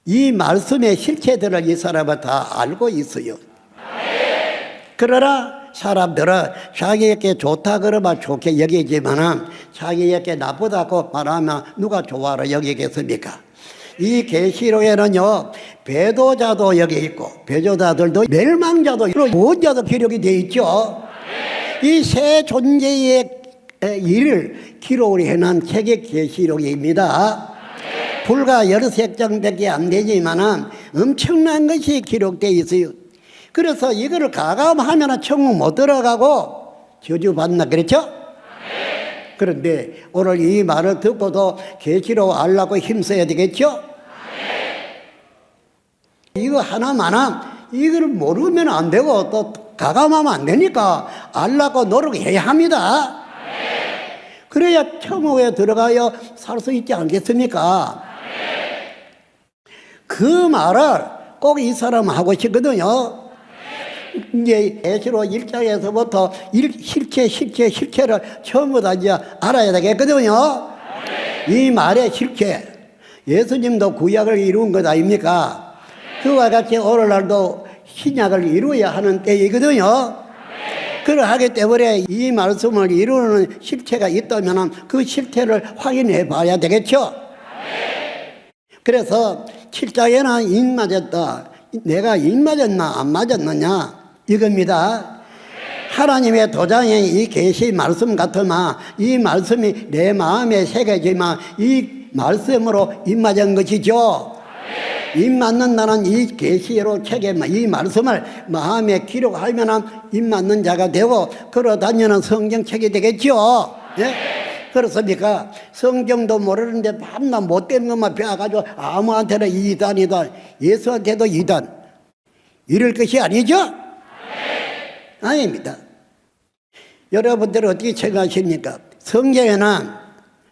이 말씀의 실체들을 이 사람은 다 알고 있어요. 그러나 사람들은 자기에게 좋다 그러면 좋게 여기지만 자기에게 나쁘다고 말하면 누가 좋아라 여기겠습니까? 이 계시록에는요 배도자도 여기 있고 배도자들도 멸망자도 무언자도 기록이 되어 있죠. 이 세 존재의 일을 기록을 해놓은 책이 계시록입니다. 불과 13장밖에 안 되지만 엄청난 것이 기록되어 있어요. 그래서 이거를 가감하면 천국 못 들어가고 저주받나 그랬죠? 그런데 오늘 이 말을 듣고도 계시록 알라고 힘써야 되겠죠? 이거 하나만은 이걸 모르면 안 되고 또 가감하면 안 되니까 알라고 노력해야 합니다. 그래야 천국에 들어가야 살 수 있지 않겠습니까? 그 말을 꼭 이 사람 하고 싶거든요. 이제 계시록 1장에서부터 실체를 전부 다 이제 알아야 되겠거든요. 이 말의 실체. 예수님도 구약을 이룬 것 아닙니까? 그와 같이 오늘날도 신약을 이루어야 하는 때이거든요. 그러하기 때문에 이 말씀을 이루는 실체가 있다면 그 실체를 확인해 봐야 되겠죠. 그래서 7장에는 인 맞았다. 내가 인 맞았나 안 맞았느냐 이겁니다. 하나님의 도장에 이 계시 말씀 같으면 이 말씀이 내 마음에 새겨지면 이 말씀으로 입 맞은 것이죠. 입 맞는다는 이 계시로 책에 이 말씀을 마음에 기록하면 입 맞는 자가 되고 걸어다니는 성경책이 되겠죠. 예? 그렇습니까? 성경도 모르는데 밤낮 못된 것만 배워가지고 아무한테나 이단이다, 예수한테도 이단, 이럴 것이 아니죠? 아닙니다. 여러분들 어떻게 생각하십니까?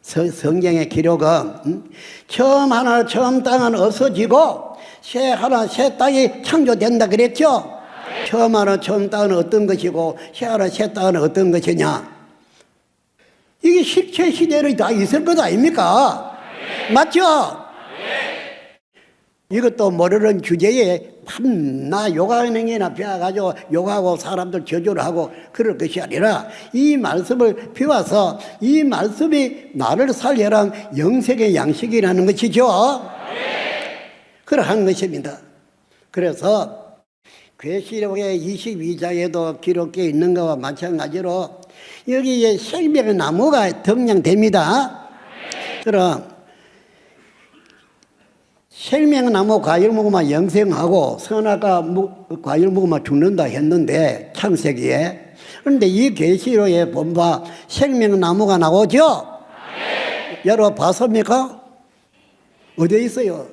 성경의 기록은 처음 하나 처음 땅은 없어지고 새 하나 새 땅이 창조된다 그랬죠? 처음 하나 처음 땅은 어떤 것이고 새 하나 새 땅은 어떤 것이냐? 이게 실체 시대로 다 있을 것 아닙니까? 맞죠? 이것도 모르는 주제에 밤낮 요가행이나 배워가지고 요가하고 사람들 저주를 하고 그럴 것이 아니라 이 말씀을 배워서 이 말씀이 나를 살려란 영생의 양식이라는 것이죠. 그러한 것입니다. 그래서 계시록의 22장에도 기록되어 있는 것과 마찬가지로 여기에 생명의 나무가 등장됩니다. 그럼 생명나무 과일 먹으면 영생하고 선악과 과일 먹으면 죽는다 했는데 창세기에. 그런데 이 계시록에 본바 생명나무가 나오죠? 여러분 봤습니까? 어디에 있어요?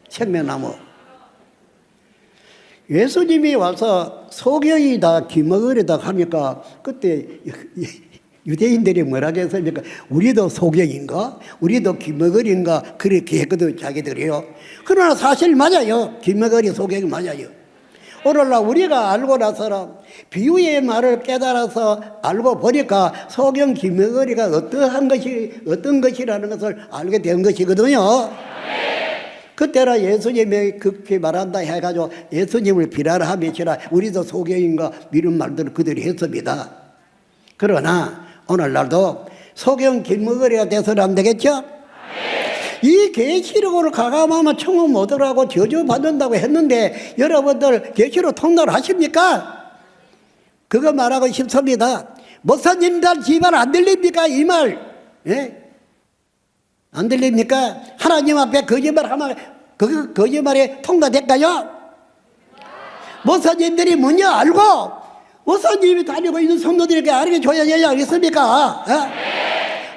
생명나무. 예수님이 와서 소경이다 기머거리다 하니까 그때 유대인들이 뭐라고 했습니까? 우리도 소경인가? 우리도 기머거리인가? 그렇게 했거든 자기들이요. 그러나 사실 맞아요. 기머거리 소경이 맞아요. 오늘날 우리가 알고 나서는 비유의 말을 깨달아서 알고 보니까 소경 기머거리가 어떤 것이라는 것을 알게 된 것이거든요. 그때라 예수님이 그렇게 말한다 해가지고 예수님을 비난하면서라 우리도 소경인가 이런 말들을 그들이 했습니다. 그러나 오늘날도 소경 길머거리가 돼서는 안 되겠죠? 이 계시록으로 가감하면 천국 못 들어가고 저주받는다고 했는데 여러분들 계시록 통달하십니까? 그거 말하고 싶습니다. 목사님들 집안 안 들립니까? 이 말. 예? 안 들립니까? 하나님 앞에 거짓말하면 그 거짓말이 통과될까요? 목사님들이 뭔지 알고 목사님이 다니고 있는 성도들에게 알게 줘야 되지 않겠습니까?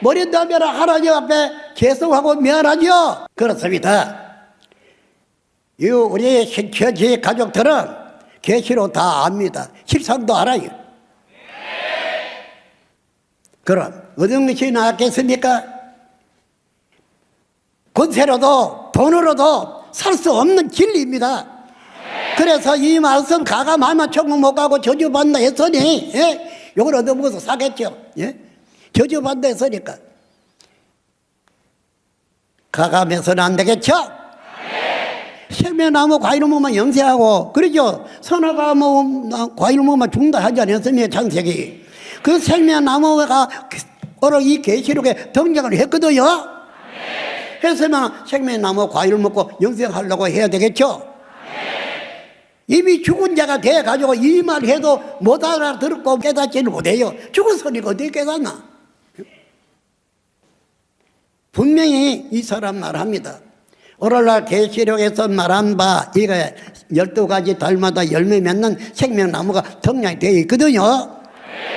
모른다면 하나님 앞에 죄송하고 미안하죠. 그렇습니다. 이 우리의 신천지 가족들은 계시로 다 압니다. 실상도 알아요. 그럼 어떤 것이 나았겠습니까? 권세로도 돈으로도 살 수 없는 진리입니다. 그래서 이 말씀 가감하면 천국 못 가고 저주받는다 했으니 이걸 얻어먹어서 사겠죠. 저주받는다 했으니까 가감해서는 안 되겠죠. 생명나무 과일 먹으면 영생하고 그러죠. 선악과 과일 먹으면 죽는다 하지 않았습니까? 창세기. 그 생명나무가 오늘 이 계시록에 등장을 했거든요. 했으면 생명나무 과일을 먹고 영생하려고 해야 되겠죠. 이미 죽은 자가 돼가지고 이 말 해도 못 알아듣고 깨닫지는 못해요. 죽었으니까 어떻게 깨닫나? 분명히 이 사람 말합니다. 오늘날 계시록에서 말한 바 이거 12가지 달마다 열매 맺는 생명나무가 등장이 되어 있거든요.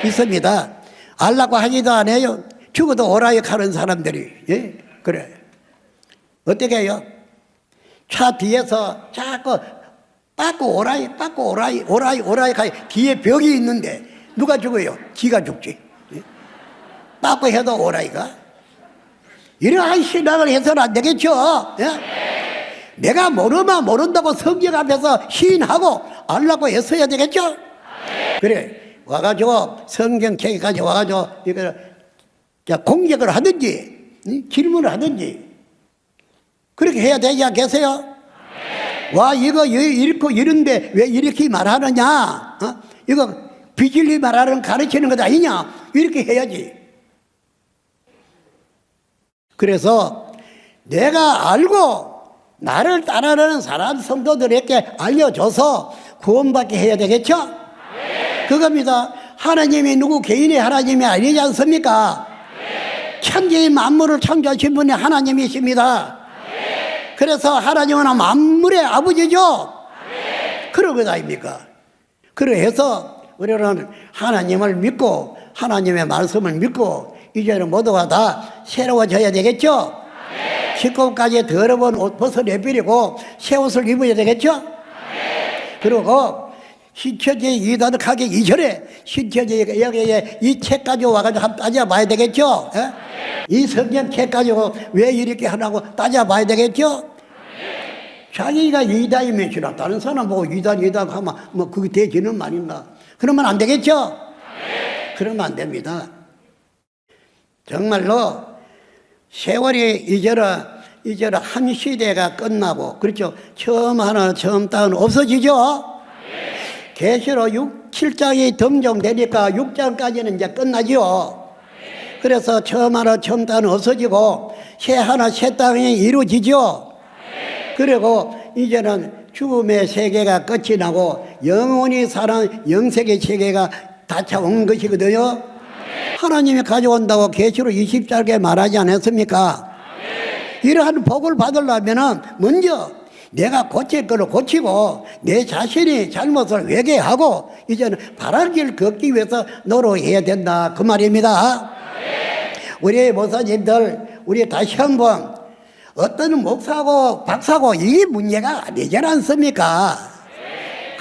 있습니다. 알라고 하지도 않아요. 죽어도 오라이 가는 사람들이. 그래. 어떻게 해요? 차 뒤에서 자꾸 빠꾸 오라이 가 뒤에 벽이 있는데 누가 죽어요? 지가 죽지. 빠꾸 해도 오라이가. 이러한 신앙을 해서는 안 되겠죠. 내가 모르면 모른다고 성경 앞에서 시인하고 알라고 했어야 되겠죠. 그래 와가지고 성경책까지 와가지고 이거 공격을 하든지 질문을 하든지 그렇게 해야 되지 않겠어요? 와 이거 이렇고 이런데 왜 이렇게 말하느냐? 이거 비질리 말하는 가르치는 것 아니냐? 이렇게 해야지. 그래서 내가 알고 나를 따르는 사람 성도들에게 알려줘서 구원받게 해야 되겠죠? 그겁니다. 하나님이 누구 개인의 하나님이 아니지 않습니까? 천지 만물을 창조하신 분이 하나님이십니다. 그래서 하나님은 만물의 아버지죠. 그런 것 아닙니까? 그래서 우리는 하나님을 믿고 하나님의 말씀을 믿고 이제는 모두가 다 새로워져야 되겠죠? 식구까지 더러운 옷 벗어내버리고 새 옷을 입어야 되겠죠? 그리고 신천지 이단을 가기 이전에 신천지 여기에 이 책 가지고 와가지고 한번 따져봐야 되겠죠? 이 성경 책 가지고 왜 이렇게 하라고 따져봐야 되겠죠? 자기가 이단이면 싫어. 다른 사람 보고 이단 하면 뭐 그게 되지는 말인가. 그러면 안 되겠죠? 그러면 안 됩니다. 정말로 세월이 이제는 한 시대가 끝나고, 그렇죠? 처음 하나, 처음 따는 없어지죠? 계시록 6, 7장이 등정되니까 6장까지는 이제 끝나죠? 그래서 처음 하나, 처음 따는 없어지고, 새 하나, 새 땅이 이루어지죠? 그리고 이제는 죽음의 세계가 끝이 나고 영원히 사는 영생의 세계가 닫혀온 것이거든요. 하나님이 가져온다고 계시록 20장에 말하지 않았습니까? 이러한 복을 받으려면 먼저 내가 고칠 거를 고치고 내 자신이 잘못을 회개하고 이제는 바른 길 걷기 위해서 노력해야 된다, 그 말입니다. 우리 목사님들, 우리 다시 한번 어떤 목사고 박사고 이게 문제가 아니지 않습니까?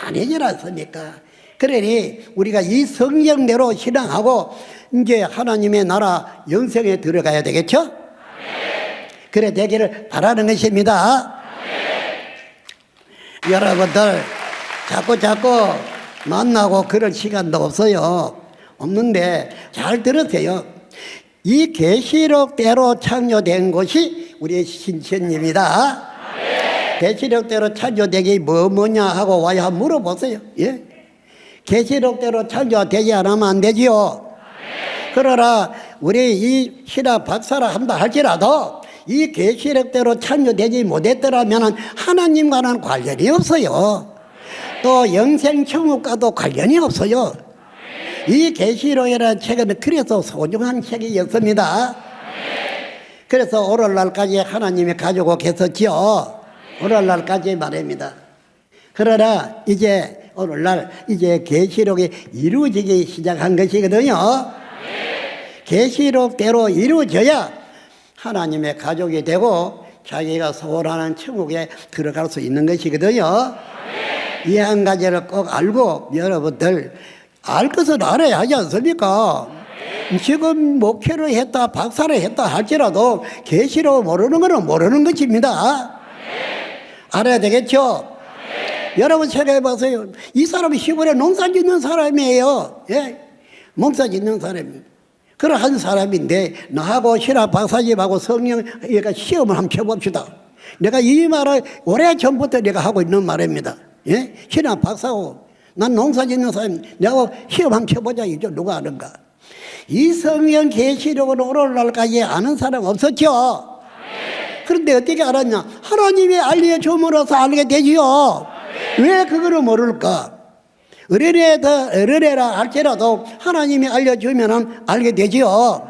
아니지 않습니까? 그러니 우리가 이 성경대로 신앙하고 이제 하나님의 나라 영생에 들어가야 되겠죠? 그래 되기를 바라는 것입니다. 여러분들 자꾸 만나고 그럴 시간도 없는데 잘 들으세요. 이 계시록대로 창조된 것이 우리의 신천입니다. 계시록대로 창조되기 뭐냐 하고 와야 한번 물어보세요. 예? 계시록대로 창조되지 않으면 안 되지요. 그러나 우리 이 신학 박사라 한다 할지라도 이 계시록대로 창조되지 못했더라면 하나님과는 관련이 없어요. 또 영생천국과도 관련이 없어요. 이 계시록이라는 책은 그래서 소중한 책이었습니다. 그래서 오늘날까지 하나님이 가지고 계셨지요. 오늘날까지 말입니다. 그러나 이제 오늘날 이제 계시록이 이루어지기 시작한 것이거든요. 계시록대로 이루어져야 하나님의 가족이 되고 자기가 소원하는 천국에 들어갈 수 있는 것이거든요. 이 한 가지를 꼭 알고 여러분들 알 것은 알아야 하지 않습니까? 지금 목회를 했다 박사를 했다 할지라도 계시록 모르는 것은 모르는 것입니다. 알아야 되겠죠? 여러분 생각해 보세요. 이 사람이 시골에 농사 짓는 사람이에요. 예? 농사 짓는 사람입니다. 그런 사람인데 나하고 신학 박사님하고 성령 시험을 한번 쳐봅시다. 내가 이 말을 오래전부터 내가 하고 있는 말입니다. 예? 신학 박사고 난 농사 짓는 사람, 내가 시험 한번 쳐보자. 이제 누가 아는가? 이 성경 계시록은 오늘날까지 아는 사람 없었죠? 그런데 어떻게 알았냐? 하나님이 알려줌으로써 알게 되지요. 왜 그거를 모를까? 어린애라 할지라도 하나님이 알려주면 알게 되지요.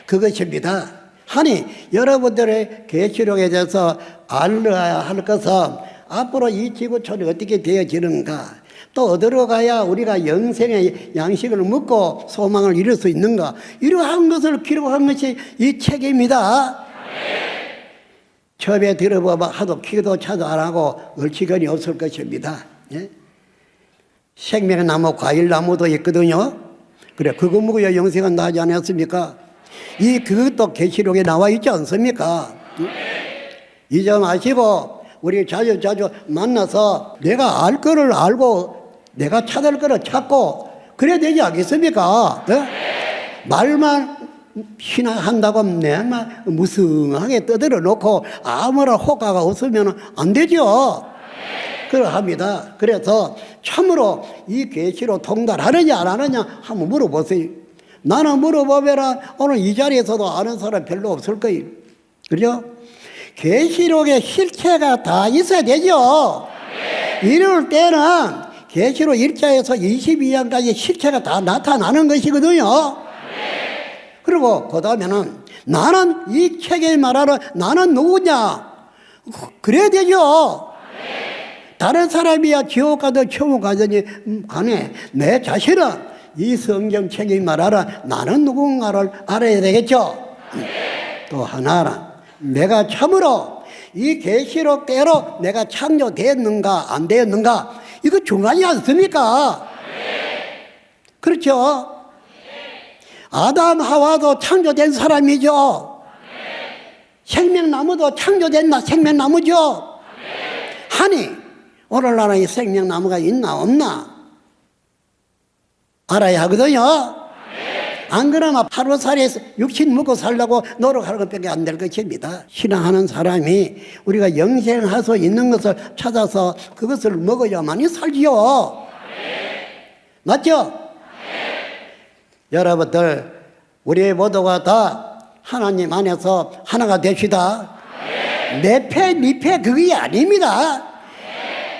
그것입니다. 아니 여러분들의 계시록에 대해서 알아야 할 것은 앞으로 이 지구촌이 어떻게 되어지는가, 또 어디로 가야 우리가 영생의 양식을 먹고 소망을 이룰 수 있는가, 이러한 것을 기록한 것이 이 책입니다. 처음에 들어보면 하도 기도 차도 안 하고 얼치건이 없을 것입니다. 예? 생명나무, 과일나무도 있거든요. 그래, 그거 먹어야 영생은 나지 않았습니까? 그것도 계시록에 나와 있지 않습니까? 이 점 아시고 우리 자주 만나서 내가 알 거를 알고 내가 찾을 거를 찾고 그래야 되지 않겠습니까? 네? 말만 신앙한다고 내만 무성하게 떠들어 놓고 아무런 효과가 없으면 안 되죠. 그러합니다. 그래서 참으로 이 계시로 통달하느냐 안 하느냐 한번 물어보세요. 나는 물어보면 오늘 이 자리에서도 아는 사람 별로 없을 거예요. 그죠? 계시록의 실체가 다 있어야 되죠. 이럴 때는 계시록 1장에서 22장까지 실체가 다 나타나는 것이거든요. 그리고 그 다음에는 나는 이 책에 말하는 나는 누구냐? 그래야 되죠. 다른 사람이야 지옥 가든 천국 가든지 간에 내 자신은 이 성경책이 말하는 나는 누군가를 알아야 되겠죠. 또 하나는 내가 참으로 이 계시록대로 내가 창조되었는가 안 되었는가 이거 중요하지 않습니까? 그렇죠? 아담 하와도 창조된 사람이죠. 생명나무도 창조된 생명나무죠. 하니 오늘날은 이 생명나무가 있나 없나 알아야 하거든요. 안 그러면 하루살이 육신 먹고 살려고 노력하는 것밖에 안 될 것입니다. 신앙하는 사람이 우리가 영생할 수 있는 것을 찾아서 그것을 먹어야만이 살지요. 맞죠? 여러분들 우리 모두가 다 하나님 안에서 하나가 됩시다. 내 패, 네 패 그게 아닙니다.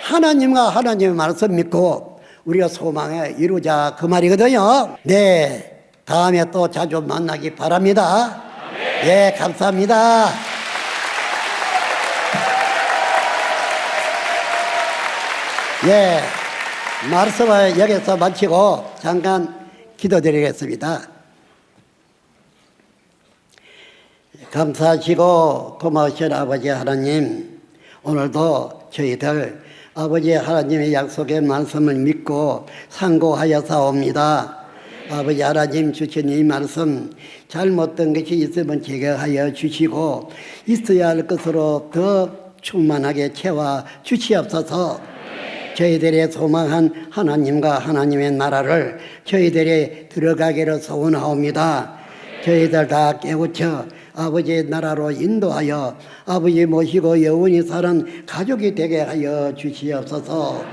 하나님과 하나님의 말씀 믿고 우리가 소망에 이루자 그 말이거든요. 네, 다음에 또 자주 만나기 바랍니다. 예, 감사합니다. 예, 말씀을 여기서 마치고 잠깐 기도드리겠습니다. 감사하시고 고마우신 아버지 하나님, 오늘도 저희들 아버지 하나님의 약속의 말씀을 믿고 상고하여사옵니다. 아버지 하나님 주신 이 말씀 잘못된 것이 있으면 제거하여 주시고 있어야 할 것으로 더 충만하게 채워 주시옵소서. 저희들의 소망한 하나님과 하나님의 나라를 저희들이 들어가기를 소원하옵니다. 저희들 다 깨우쳐 아버지의 나라로 인도하여 아버지 모시고 영원히 사는 가족이 되게 하여 주시옵소서.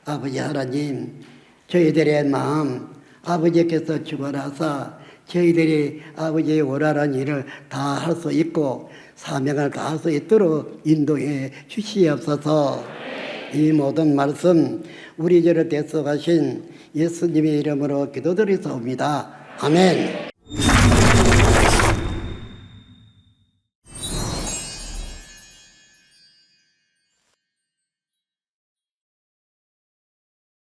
아버지 하나님, 저희들의 마음 아버지께서 죽어나서 저희들이 아버지의 원하는 일을 다 할 수 있고 사명을 다 할 수 있도록 인도해 주시옵소서. 이 모든 말씀 우리 죄를 대속하신 예수님의 이름으로 기도드리사옵니다. 아멘.